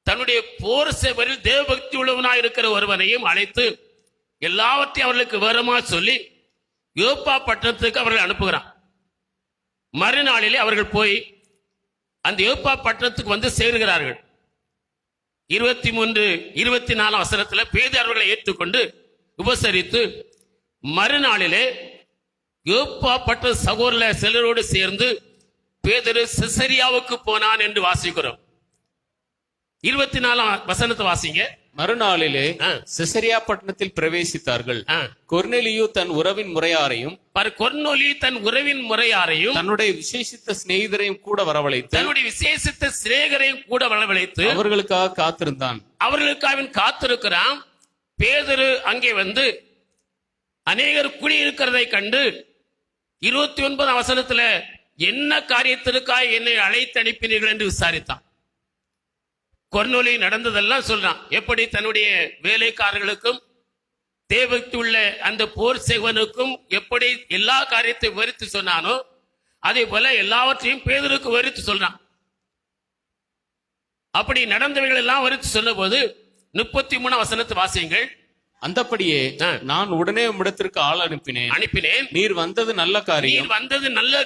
S2: தன்னுடைய போர் சேவரில் தேவபக்தி உள்ளவனாய் இருக்கிற ஒருவனையும் அழைத்து எல்லாவற்றையும் அவர்களுக்கு விவரமா சொல்லி யோப்பா பட்டணத்துக்கு அவர்கள் அனுப்புகிறான். மறுநாளிலே அவர்கள் போய் அந்த யோப்பா பட்டணத்துக்கு வந்து சேருகிறார்கள். 23, 24 வசனத்தில் பேதுரு அவர்களை ஏற்றுக்கொண்டு உபசரித்து மறுநாளிலே யோப்பா பட்டண சகோதரர் சிலரோடு சேர்ந்து பேதுரு செசரியாவுக்கு போனான் என்று வாசிக்கிறோம். 24 வசனத்தை வாசிங்க.
S1: மறுநாளிலே செசரியா பட்டணத்தில் பிரவேசித்தார்கள். கொர்நேலியு தன் உறவின் முறையாரையும்
S2: கொர்நேலியு தன் உறவின் முறையாரையும்
S1: தன்னுடைய விசேஷித்த சிநேகிதரையும் கூட வரவழைத்து அவர்களுக்காக காத்திருந்தான்.
S2: அவர்களுக்காக காத்திருக்கிறான். பேதுரு அங்கே வந்து அநேகர் குடியிருக்கிறதை கண்டு 29 வசனத்துல என்ன காரியத்திற்காக என்னை அழைத்து அனுப்பினீர்கள் என்று விசாரித்தான். கொர்நேலியு நடந்ததெல்லாம் சொல்றான். எப்படி தன்னுடைய வேலைக்காரர்களுக்கும் தேவபக்தி உள்ள அந்த போர் சேவனுக்கும் எப்படி எல்லா காரியத்தை விவரித்து சொன்னானோ அதே போல எல்லாவற்றையும் பேதுருக்கு விவரித்து சொல்றான். அப்படி நடந்தவைகள் எல்லாம் விவரித்து சொன்ன போது 33 வசனத்தை வாசியுங்கள்.
S1: அந்தப்படியே நான் உடனே உம்மிடத்திற்கு ஆள் அனுப்பினேன். நீர் வந்தது நல்ல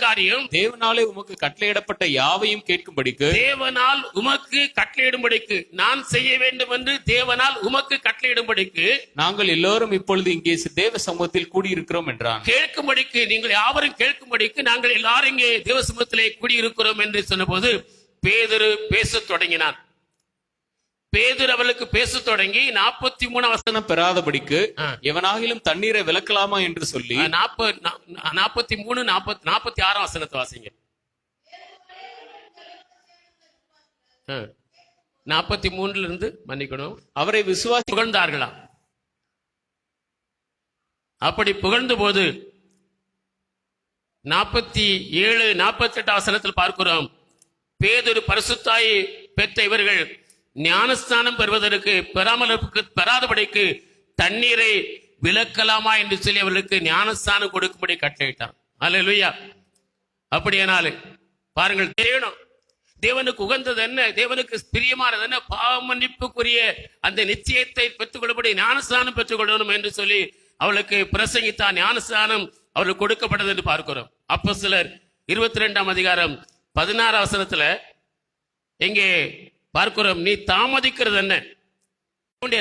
S1: காரியம். தேவனாலே உமக்கு கட்டளையிடப்பட்ட யாவையும் கேட்கும்படிக்கு.
S2: தேவனால் உமக்கு கட்டளையிடும்படிக்கு, நான் செய்ய வேண்டும் என்று தேவனால் உமக்கு கட்டளையிடும்படிக்கு
S1: நாங்கள் எல்லோரும் இப்பொழுது இங்கே தேவ சமூகத்தில் கூடியிருக்கிறோம் என்றான்.
S2: கேட்கும்படிக்கு, நீங்கள் யாவரும் கேட்கும்படிக்கு நாங்கள் எல்லாரும் இங்கே தேவ சமூகத்திலே கூடியிருக்கிறோம் என்று சொன்னபோது பேதுரு பேசத் தொடங்கினான். பேதுரு அவர்களுக்கு பேசத் தொடங்கி 43
S1: வசனம் பெறாதபடிக்கு எவனாகிலும் தண்ணீரை விலக்கலாமா என்று சொல்லி
S2: 43 46 வசனத்தை வாசிங்க. 43 இருந்து மன்னிக்கணும்.
S1: அவரை விசுவாசி
S2: புகழ்ந்தார்களாம். அப்படி புகழ்ந்த போது 47 48 வசனத்தில் பார்க்கிறோம், பேதுரு பரிசுத்தாயை பெற்ற இவர்கள் ஞானஸ்தானம் பெறுவதற்கு பெறாதபடிக்கு தண்ணீரை விலக்கலாமா என்று சொல்லி அவர்களுக்கு ஞானஸ்தானம் கொடுக்கும்படி கட்டளையிட்டார். அல்லேலூயா. அப்படியானாலே பாருங்கள், தேவனுக்கு உகந்தது என்ன, தேவனுக்கு பிரியமானது என்ன, பாவ மன்னிப்புக்குரிய அந்த நிச்சயத்தை பெற்றுக்கொள்ளும்படி ஞானஸ்தானம் பெற்றுக்கொள்ளணும் என்று சொல்லி அவளுக்கு பிரசங்கித்தார். ஞானஸ்தானம் அவர்களுக்கு கொடுக்கப்பட்டது என்று பார்க்கிறோம். அப்போஸ்தலர் 22 அதிகாரம் 16 வசனத்துல எங்கே பார்க்கிறோம், நீ தாமதிக்கிறது என்ன,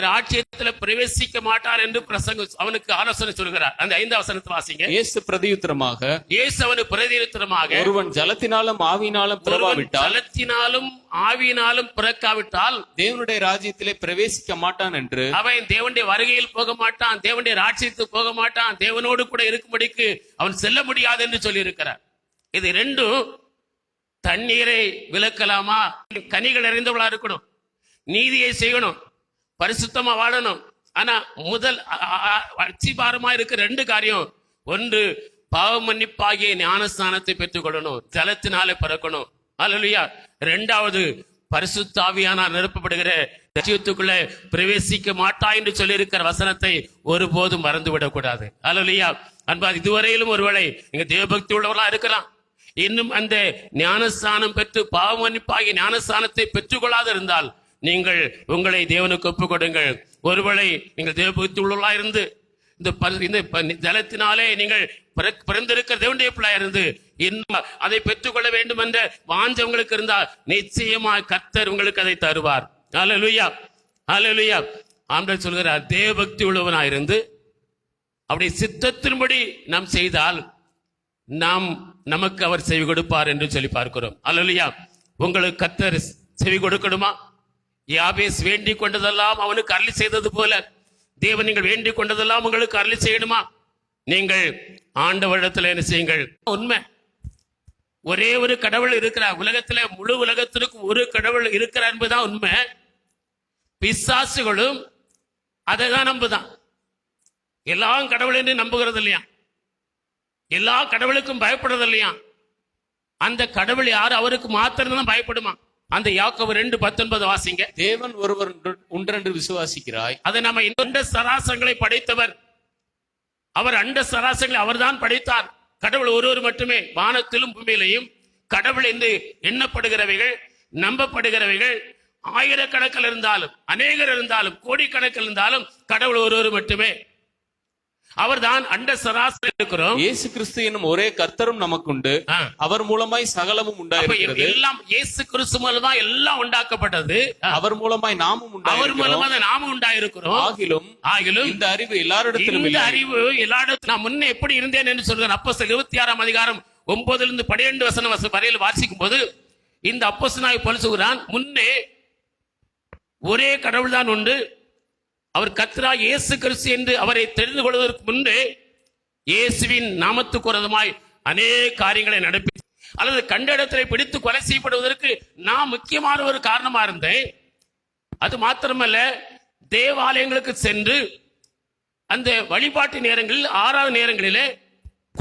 S2: ராஜ்யத்தில் பிரவேசிக்க மாட்டார் என்று அவனுக்கு ஆலோசனை சொல்கிறார். அந்த 5 வசனத்தை வாசிங்க.
S1: இயேசு பிரதியுத்தரமாக,
S2: ஒருவன்
S1: ஜலத்தினாலும் ஆவியினாலும்
S2: பிறக்காவிட்டால்
S1: தேவனுடைய ராஜ்யத்திலே பிரவேசிக்க மாட்டான் என்று,
S2: அவன் தேவனுடைய வருகையில் போக மாட்டான், தேவனுடைய ராஜ்யத்துக்கு போக மாட்டான், தேவனோடு கூட இருக்கும்படிக்கு அவன் செல்ல முடியாது என்று சொல்லி இருக்கிறார். இது ரெண்டும் தண்ணீரை விலக்கலாமா, கனிகள் நிறைந்தவளா இருக்கணும், நீதியை செய்யணும், பரிசுத்தமா வாழணும். ஆனா முதல் அச்சிபாரமா இருக்க 2 காரியம், ஒன்று பாவ மன்னிப்பாகிய ஞானஸ்தானத்தை பெற்றுக்கொள்ளணும், ஜலத்தினாலே பிறக்கணும். அல்லேலூயா. 2வது பரிசுத்த ஆவியானவர் நிரப்பப்படுகிற ராஜ்யத்துக்குள்ள பிரவேசிக்க மாட்டாய் என்று சொல்லி இருக்கிற வசனத்தை ஒருபோதும் மறந்துவிடக் கூடாது. அல்லேலூயா. அன்பா, இதுவரையிலும் ஒருவேளை நீங்க தேவபக்தி உள்ளவர்களா இருக்கலாம், இன்னும் அந்த ஞானஸ்தானம் பெற்று பாவ மன்னிப்பாகிய ஞானஸ்தானத்தை பெற்றுக்கொள்ளாது இருந்தால் நீங்கள் உங்களை தேவனுக்கு ஒப்புக் கொடுங்கள். ஒருவேளை நீங்கள் தேவபக்தி உள்ளவர்களா இருந்து இந்த ஜலத்தினாலே நீங்கள் பிறந்திருக்கிற தேவனுடைய பிள்ளை இருந்து இன்னும் அதை பெற்றுக்கொள்ள வேண்டும் என்ற வாஞ்சை உங்களுக்கு இருந்தால் நிச்சயமாக கர்த்தர் உங்களுக்கு அதை தருவார். அல்லேலூயா, அல்லேலூயா. ஆண்டவர் சொல்கிறார், தேவபக்தி உள்ளவனாயிருந்து அப்படி சித்தத்தின்படி நாம் செய்தால் நமக்கு அவர் செவி கொடுப்பார் என்று சொல்லி பார்க்கிறோம். அல்லேலூயா. உங்களுக்கு கர்த்தர் செவி கொடுக்கணுமா? யாபேஸ் வேண்டிக் கொண்டதெல்லாம் அவனுக்கு அருளி செய்தது போல தேவன் நீங்கள் வேண்டிக் கொண்டதெல்லாம் உங்களுக்கு அருளி செய்யணுமா? நீங்கள் ஆண்டவரிடத்தில் என்ன செய்யுங்கள். உண்மை, ஒரே ஒரு கடவுள் இருக்கிறார் உலகத்துல, முழு உலகத்திற்கு ஒரு கடவுள் இருக்கிறார் என்பதுதான் உண்மை. பிசாசுகளும் அதை தான் நம்புதான். எல்லாம் கடவுள் என்று நம்புகிறது இல்லையா, எல்லா கடவுளுக்கும் பயப்படுறது இல்லையா. அந்த கடவுள் யாரு, அவருக்கு மாத்திரம் தான் பயப்படுமா. அந்த யாக்கோபு 2:19 வாசிங்க.
S1: தேவன் ஒருவர் உண்டென்று விசுவாசிக்கிறாய்,
S2: அதை நம்ம அண்ட சராசரங்களை படைத்தவர், அவர் அண்ட சராசரங்களை அவர்தான் படைத்தார். கடவுள் ஒருவர் மட்டுமே. வானத்திலும் பூமியிலையும் கடவுள் என்று எண்ணப்படுகிறவைகள், நம்பப்படுகிறவைகள் ஆயிரக்கணக்கில் இருந்தாலும், அநேகர் இருந்தாலும், கோடிக்கணக்கில் இருந்தாலும் கடவுள் ஒருவர் மட்டுமே. அவர்தான் அண்ட சராசரி இருக்கிறோம்.
S1: இயேசு கிறிஸ்து என்னும் ஒரே கர்த்தரும் நமக்குண்டு, அவர் மூலமாய் சகலமும் உண்டாயிருக்கிறது.
S2: எல்லாம் இயேசு கிறிஸ்து மூலமா எல்லாம் உண்டாக்கப்பட்டது,
S1: அவர் மூலமாய் நாமும்
S2: உண்டாயிருக்கிறோம். ஆகிலும் இந்த அறிவு எல்லாரிடத்திலும் நான் முன்னே எப்படி இருந்தேன் என்று சொல்கிறேன். அப்போஸ்தலர் 26 அதிகாரம் 9 12 வசனம் வரையில் வாசிக்கும் போது இந்த அப்போஸ்தலனாகிய பவுல் சொல்கிறான், முன்னே ஒரே கடவுள் தான் உண்டு, அவர் கர்த்தராகிய இயேசு கிறிஸ்து என்று அவரை தெரிந்து கொள்வதற்கு முன்பே இயேசுவின் நாமத்துக்கு விரோதமாய் அநேக காரியங்களை நடப்பி அல்லது கண்ட இடத்திலே பிடித்து கொலை செய்யப்படுவதற்கு நான் முக்கியமான ஒரு காரணமா இருந்தேன். அது மாத்திரமல்ல, தேவாலயங்களுக்கு சென்று அந்த வழிபாட்டு நேரங்களில், ஆறாவது நேரங்களிலே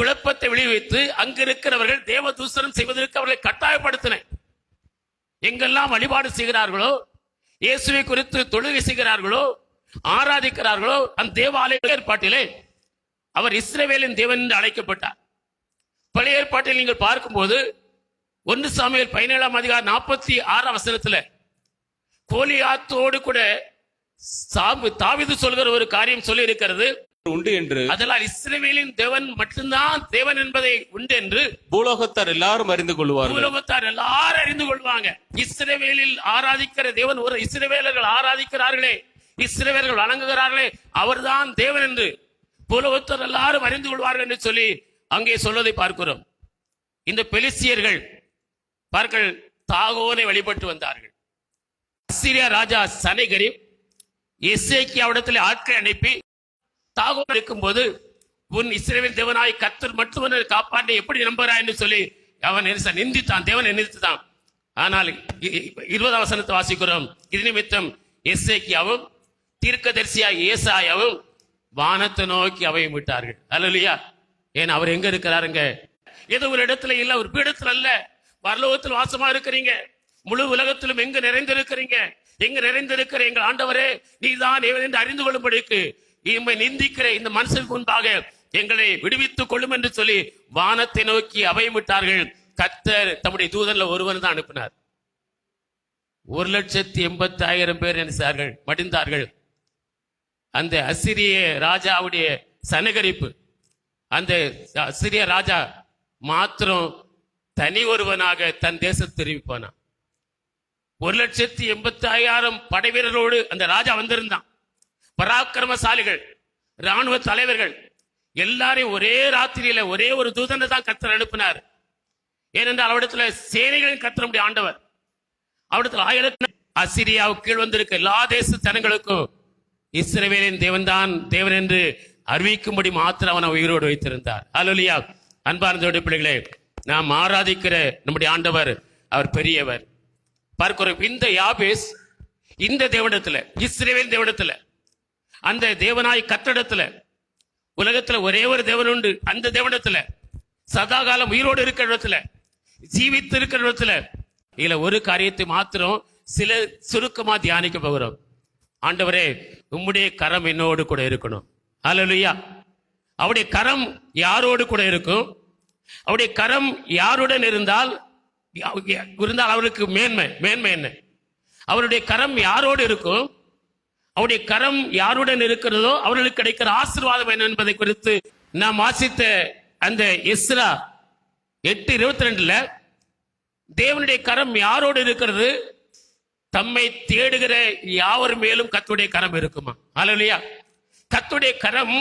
S2: குழப்பத்தை விளைவித்து அங்கிருக்கிறவர்கள் தேவ தூஷணம் செய்வதற்கு அவர்களை கட்டாயப்படுத்தினேன். எங்கெல்லாம் வழிபாடு செய்கிறார்களோ, இயேசுவை குறித்து தொழுகை செய்கிறார்களோ, ஆராதிக்கிறார்களோ, அந்த தேவாலய ஏற்பாட்டிலே அவர் இஸ்ரவேலின் தேவன் என்று அழைக்கப்பட்டார். பழைய ஏற்பாட்டில் நீங்கள் பார்க்கும்போது 1 சாமுவேல் 17 அதிகாரம் 46 வசனத்துல கோலியாத்தோடு கூட தாவீது சொல்கிற ஒரு காரியம் சொல்லி இருக்கிறது
S1: உண்டு என்று,
S2: அதனால் இஸ்ரவேலின் தேவன் மட்டும்தான் தேவன் என்பதை உண்டு என்று
S1: பூலோகத்தார் எல்லாரும் அறிந்து கொள்வார்கள்.
S2: உலகத்தார் எல்லாரும் அறிந்து கொள்வாங்க. இஸ்ரவேலில் ஆராதிக்கிற தேவன், ஒரு இஸ்ரவேலர்கள் ஆராதிக்கிறார்களே, இஸ்ரவேலர்கள் வணங்குகிறார்களே, அவர்தான் தேவன் என்று பூலோகத்தார் எல்லாரும் அறிந்து கொள்வார்கள் என்று சொல்லி அங்கே சொல்வதை பார்க்கிறோம். இந்த பெலிஸ்தியர்கள் பார்கள் தாகோனை வழிபட்டு வந்தார்கள். அசீரியா ராஜா சனகரிப் எசேக்கியாவிடத்தில் ஆட்களை அனுப்பி தாகோன் இருக்கும்போது, உன் இஸ்ரவேல் தேவனாய் கர்த்தர் மட்டும் காப்பாற்ற எப்படி நம்புகிறாய் என்று சொல்லி அவன் நிந்தித்தான், தேவனை நிந்தித்தான். ஆனால் 20ஆம் வசனத்தை வாசிக்கிறோம். இது நிமித்தம் எசேக்கியாவும் தீர்க்கதரிசியாய் ஏசாயாவும் வானத்தை நோக்கி அவையும் விட்டார்கள். அல்லேலூயா. ஏன் அவர் எங்க இருக்கிறாருங்க? ஏதோ ஒரு இடத்துல இல்ல, ஒரு பீடத்துல அல்ல, பரலோகத்தில் வாசமா இருக்கிறீங்க. முழு உலகத்திலும் எங்க நிறைந்திருக்கிறீங்க? எங்க நிறைந்திருக்கிற எங்கள் ஆண்டவரே, நீதான் என்று அறிந்து கொள்ளும்படிக்கு இம்மை நிந்திக்கிற இந்த மனுஷனுக்கு முன்பாக எங்களை விடுவித்துக் கொள்ளும் என்று சொல்லி வானத்தை நோக்கி அவையும் விட்டார்கள். கர்த்தர் தம்முடைய தூதன்ல ஒருவன் தான் அனுப்பினார். 1,80,000 பேர் நினைச்சார்கள், மடிந்தார்கள். அந்த அசிரிய ராஜாவுடைய சனகரிப்பு, அந்த அசிரிய ராஜா மாத்திரம் தனி ஒருவனாக தன் தேசத்தை திரும்பி போனான். 1,80,000 படை வீரரோடு அந்த ராஜா வந்திருந்தான். பராக்கிரமசாலிகள், ராணுவ தலைவர்கள் எல்லாரையும் ஒரே ராத்திரியில ஒரே ஒரு தூதனை தான் கர்த்தர் அனுப்பினார். ஏனென்றால் அவரிடத்துல சேனைகளின் கர்த்தருடைய ஆண்டவர், அவரிடத்துல 1000 அசிரியாவுக்கு கீழ் வந்திருக்க எல்லா தேச ஜனங்களுக்கும் இஸ்ரவேலின் தேவன்தான் தேவன் என்று அறிவிக்கும்படி மாத்திரம் அவனை உயிரோடு வைத்திருந்தார். அல்லேலூயா. அன்பார்ந்த பிள்ளைகளே, நாம் ஆராதிக்கிற நம்முடைய ஆண்டவர் அவர் பெரியவர். பார்க்கிறோம். இந்த யாபேஸ் இந்த தேவனிடத்துல, இஸ்ரவேல் தேவனிடத்துல, அந்த தேவனாய் கர்த்தரிடத்துல, உலகத்துல ஒரே ஒரு தேவன் உண்டு, அந்த தேவனிடத்துல, சதாகாலம் உயிரோடு இருக்கிற இடத்துல, ஜீவித்து இருக்கிற இடத்துல, இதுல ஒரு காரியத்தை மாத்திரம் சில சுருக்கமா தியானிக்க போகிறோம். ஆண்டவரே, உம்முடைய கரம் என்னோடு கூட இருக்கணும். அல்லேலூயா. அவருடைய கரம் யாரோடு கூட இருக்கும்? அவருடைய கரம் யாருடன் இருந்தால் அவருக்கு மேன்மை என்ன? அவருடைய கரம் யாரோடு இருக்கும்? அவருடைய கரம் யாருடன் இருக்கிறதோ அவர்களுக்கு கிடைக்கிற ஆசீர்வாதம் என்ன என்பதை குறித்து நாம் வாசித்த அந்த எஸ்ரா 8:22 தேவனுடைய கரம் யாரோடு இருக்கிறது? தம்மை தேடுகிற யாவர் மேலும் கர்த்தருடைய கரம் இருக்குமா? அல்லேலூயா. கர்த்தருடைய கரம்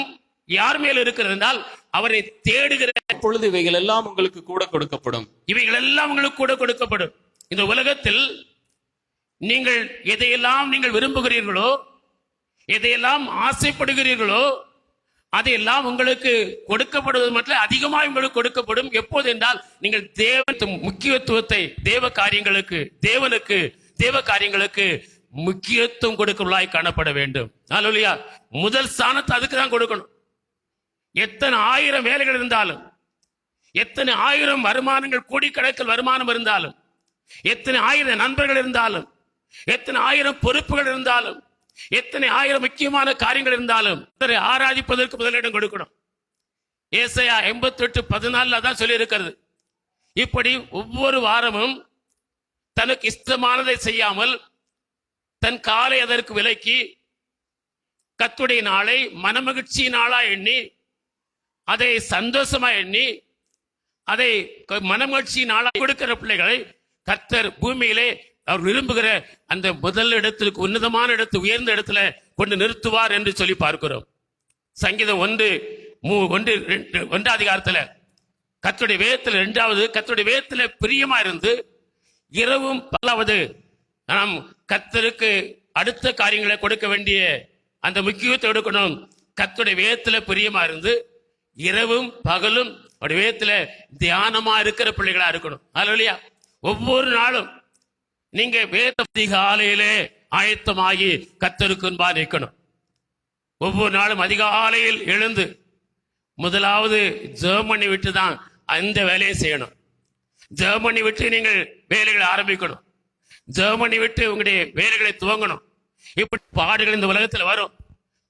S2: யார் மேல் இருக்கிறது என்றால் அவரை தேடுகிற
S1: பொழுது இவைகள் எல்லாம் உங்களுக்கு கூட கொடுக்கப்படும்.
S2: இவைகள் எல்லாம் உங்களுக்கு கூட கொடுக்கப்படும். இந்த உலகத்தில் நீங்கள் எதையெல்லாம் நீங்கள் விரும்புகிறீர்களோ, எதையெல்லாம் ஆசைப்படுகிறீர்களோ, அதையெல்லாம் உங்களுக்கு கொடுக்கப்படுவது மட்டும் அதிகமாக உங்களுக்கு கொடுக்கப்படும். எப்போது என்றால் நீங்கள் தேவ முக்கியத்துவத்தை தேவ காரியங்களுக்கு முக்கியத்துவம் கொடுக்கிறவர்களாய் காணப்பட வேண்டும். அல்லேலூயா. முதல் ஸ்தானத்தை அதுக்கு தான் கொடுக்கணும். எத்தனை 1000 வேலைகள் இருந்தாலும், எத்தனை 1000 வருமானங்கள், கோடிக்கணக்கில் வருமானம் இருந்தாலும், எத்தனை 1000 நண்பர்கள் இருந்தாலும், எத்தனை 1000 பொறுப்புகள் இருந்தாலும், எத்தனை 1000 முக்கியமான காரியங்கள் இருந்தாலும் ஆராதிப்பதற்கு முதலிடம் கொடுக்கணும். ஏசாயா 88:14 தான் சொல்லி இருக்கிறது. இப்படி ஒவ்வொரு வாரமும் தனக்கு இஷ்டமானதை செய்யாமல் தன் காலை அதற்கு விலக்கி கர்த்தருடைய நாளை மனமகிழ்ச்சி நாளா எண்ணி, அதை சந்தோஷமா எண்ணி, அதை மனமகிழ்ச்சி நாளா கொடுக்கிற பிள்ளைகளை கர்த்தர் பூமியிலே அவர் விரும்புகிற அந்த முதல் இடத்திற்கு, உன்னதமான இடத்து, உயர்ந்த இடத்துல கொண்டு நிறுத்துவார் என்று சொல்லி பார்க்கிறோம். சங்கீதம் 1 அதிகாரத்துல கர்த்தருடைய வேதத்துல 2வது, கர்த்தருடைய வேதத்துல பிரியமா இருந்து இரவும் பகலாவது நாம் கர்த்தருக்கு அடுத்த காரியங்களை கொடுக்க வேண்டிய அந்த முக்கியத்தை எடுக்கணும். கர்த்தருடைய வேதத்துல பிரியமா இருந்து இரவும் பகலும் அவருடைய வேதத்துல தியானமா இருக்கிற பிள்ளைகளா இருக்கணும். அல்லேலூயா. ஒவ்வொரு நாளும் நீங்க வேத அதிகாலையிலே ஆயத்தமாகி கர்த்தருக்கு முன்பாக நிற்கணும். ஒவ்வொரு நாளும் அதிகாலையில் எழுந்து முதலாவது ஜெபம் பண்ணி விட்டு தான் அந்த வேலையை செய்யணும். ஜெபம் பண்ணி விட்டு நீங்கள் வேலைகளை ஆரம்பிக்கணும். ஜெபம் பண்ணி விட்டு உங்களுடைய வேலைகளை துவங்கணும். இப்படி பாடுகள் இந்த உலகத்துல வரும்,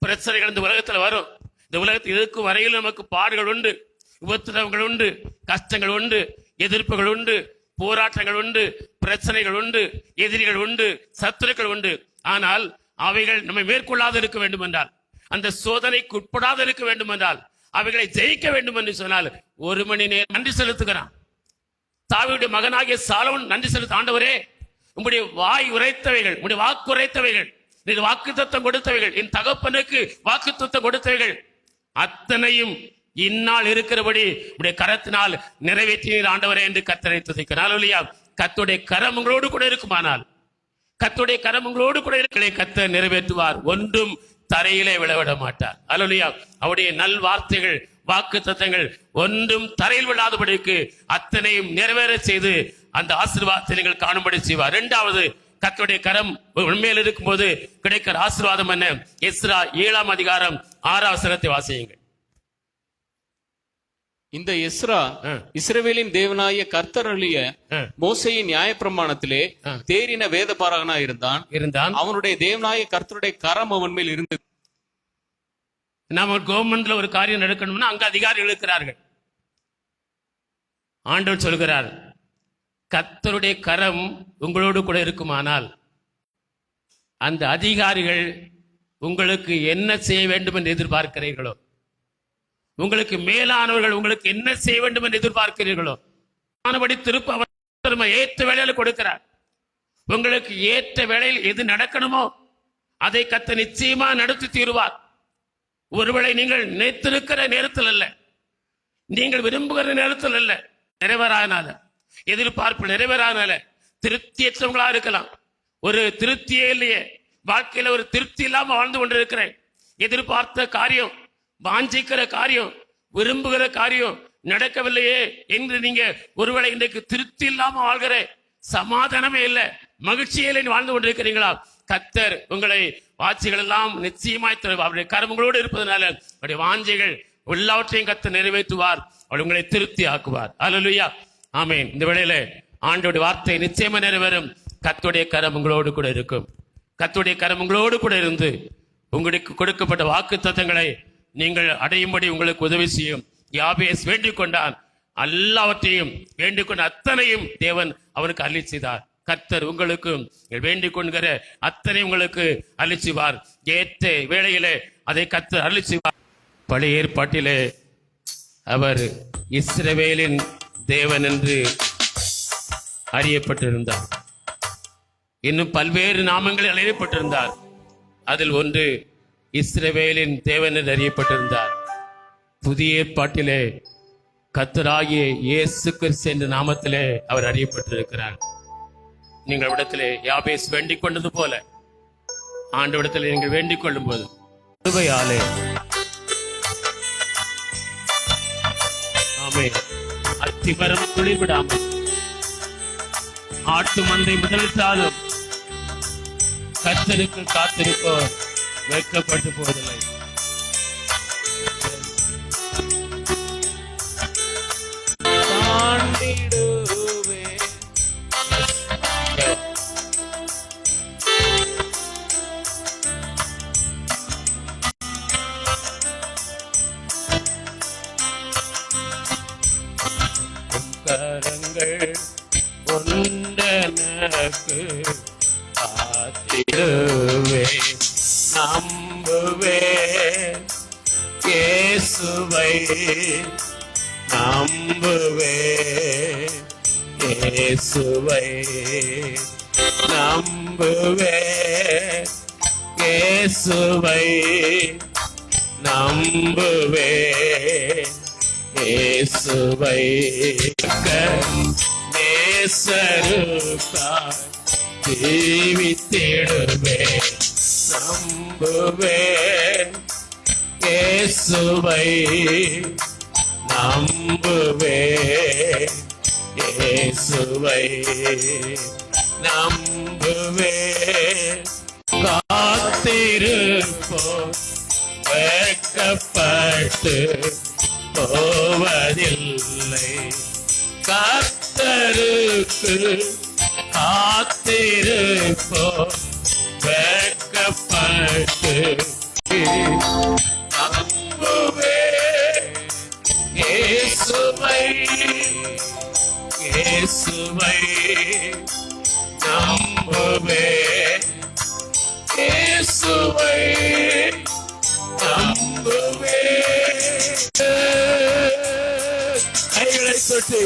S2: பிரச்சனைகள் இந்த உலகத்துல வரும். இந்த உலகத்தில் இருக்கும் வரையில் நமக்கு பாடுகள் உண்டு, உபத்திரவங்கள் உண்டு, கஷ்டங்கள் உண்டு, எதிர்ப்புகள் உண்டு, போராட்டங்கள் உண்டு, பிரச்சனைகள் உண்டு, எதிரிகள் உண்டு, சத்துருக்கள் உண்டு. ஆனால் அவைகள் நம்மை மேற்கொள்ளாது இருக்க வேண்டும் என்றால், அந்த சோதனைக்கு உட்படாது இருக்க வேண்டும் என்றால், அவைகளை ஜெயிக்க வேண்டும் என்று சொன்னால் 1 மணி நேரம் நன்றி செலுத்துகிறான். தாவீதுடைய மகனாகிய சாலமோன் நன்றி செலுத்த, ஆண்டவரே உம்முடைய வாய் உரைத்தவைகள், உம்முடைய வாக்கு உரைத்தவைகள், நீர் வாக்குத்தத்தம் கொடுத்தவைகள், என் தகப்பனுக்கு வாக்குத்தத்தம் கொடுத்தவைகள் அத்தனையும் இந்நாள் இருக்கிறபடி உடைய கரத்தினால் நிறைவேற்றினீர் ஆண்டவரே என்று கர்த்தரை துதிக்கிறார். அல்லேலூயா. கர்த்தருடைய கரம் உங்களோடு கூட இருக்குமானால், கர்த்தருடைய கரம் உங்களோடு கூட இருக்கிற கர்த்தர் நிறைவேற்றுவார். ஒன்றும் தரையிலே விழவிட மாட்டார். அல்லேலூயா. அவருடைய நல் வார்த்தைகள், வாக்கு தத்தங்கள் ஒன்றும் தரையில் விழாதபடிக்கு அத்தனையும் நிறைவேற செய்து அந்த ஆசீர்வாதத்தை நீங்கள் காணும்படி செய்வார். 2வது, கர்த்தருடைய கரம் உண்மையில் இருக்கும்போது கிடைக்கிற ஆசீர்வாதம் என்ன? எஸ்ரா 7ஆம் அதிகாரம் 6ஆம் வசனத்தை வாசியுங்கள்.
S1: இந்த எஸ்ரா இஸ்ரவேலின் தேவனாய கர்த்தர் அருளிய மோசேயின் நியாயப்பிரமாணத்திலே தேறின வேதபாரகனா இருந்தான். அவனுடைய தேவனாய கர்த்தருடைய கரம் அவன் மேல் இருந்தது.
S2: நாம கவர்மெண்ட்ல ஒரு காரியம் நடக்கணும்னா அங்க அதிகாரிகள் இருக்கிறார்கள். ஆண்டவர் சொல்கிறார், கர்த்தருடைய கரம் உங்களோடு கூட இருக்குமானால் அந்த அதிகாரிகள் உங்களுக்கு என்ன செய்ய வேண்டும் என்று எதிர்பார்க்கிறீர்களோ, உங்களுக்கு மேலானவர்கள் உங்களுக்கு என்ன செய்ய வேண்டும் என்று எதிர்பார்க்கிறீர்களோ ஆனபடி திருப்ப அவர் ஏற்ற வேலையில கொடுக்கிறார். உங்களுக்கு ஏற்ற வேளையில் எது நடக்கணுமோ அதை கர்த்தர் நிச்சயமா நடத்தி தீருவார். ஒருவேளை நீங்கள் நினைத்திருக்கிற நேரத்தில் அல்ல, நீங்கள் விரும்புகிற நேரத்தில் அல்ல, நிறைவேறாதனால, எதிர்பார்ப்பு நிறைவேறாதனால திருப்தியற்றவங்களா இருக்கலாம். ஒரு திருப்தியே இல்லையே, வாழ்க்கையில ஒரு திருப்தி இல்லாம வாழ்ந்து கொண்டிருக்கிறேன். எதிர்பார்த்த காரியம், வாஞ்சிக்கிற காரியம், விரும்புகிற காரியம் நடக்கவில்லையே என்று நீங்க ஒருவேளை இன்றைக்கு திருப்தி இல்லாம வாழ்கிற, சமாதானமே இல்லை, மகிழ்ச்சியில வாழ்ந்து கொண்டிருக்கிறீங்களா? கர்த்தர் உங்களை வாட்சிகள் எல்லாம் நிச்சயமாய் அவருடைய கரங்களோடு இருப்பதனால அவருடைய வாஞ்சைகள் எல்லாவற்றையும் கர்த்தர் நிறைவேற்றுவார். அவர் உங்களை திருப்தி ஆக்குவார். அல்லேலூயா. ஆமென். இந்த வேளையில ஆண்டவருடைய வார்த்தை நிச்சயமா நிறைவேறும். கர்த்தருடைய கரம் உங்களோடு கூட இருக்கும். கர்த்தருடைய கரம் உங்களோடு கூட இருந்து உங்களுக்கு கொடுக்கப்பட்ட வாக்கு தத்தங்களை நீங்கள் அடையும்படி உங்களுக்கு உதவி செய்யும். யாபேஸ் வேண்டிக் கொண்டான், எல்லாவற்றையும் வேண்டிக் கொண்ட அத்தனையும் தேவன் அவனுக்கு அருளி செய்தார். கர்த்தர் உங்களுக்கும் வேண்டிக் கொள்கிற அத்தனை உங்களுக்கு அருளி செய்வார். ஏற்ற வேளையிலே அதை கர்த்தர் அருளி செய்வார். பழைய ஏற்பாட்டிலே அவர் இஸ்ரவேலின் தேவன் என்று அறியப்பட்டிருந்தார். இன்னும் பல்வேறு நாமங்களில் அறியப்பட்டிருந்தார். அதில் ஒன்று இஸ்ரவேலின் தேவன் என்று அறியப்பட்டிருந்தார். புதிய ஏற்பாட்டிலே கர்த்தராகிய இயேசு கிறிஸ்து என்ற நாமத்திலே அவர் அறியப்பட்டிருக்கிறார். நீங்கள் இடத்திலே யாபேஸ் வேண்டிக் கொண்டது போல ஆண்டவரிடத்திலே நீங்கள் வேண்டிக் கொள்ளும் போது கிருபையாலே ஆமென் அத்திமரம் துளிர்விடாமல் ஆட்டு மந்தை முதலிட்டாலும் கர்த்தருக்கு காத்திருப்போர் வெட்கப்பட்டு போவதில்லை. கரங்கள் ஒன்றனக்கு காத்திடுவே நம்புவே இயேசுவை நம்புவே இயேசுவை நம்புவே இயேசுவை நம்புவே இயேசுவை நேசருக்காய் ஜீவித்திடுவே நம்புவே இயேசுவை நம்புவே இயேசுவை நம்புவே காத்திருப்போம் வெட்கப்பட்டு போவதில்லை கர்த்தருக்கு காத்திருப்போம் வெட்கப்பட்டு நம்புவே இயேசுவை இயேசுவை நம்புவே இயேசுவை இயேசுவை நம்புவேன். கைகளை தொட்டு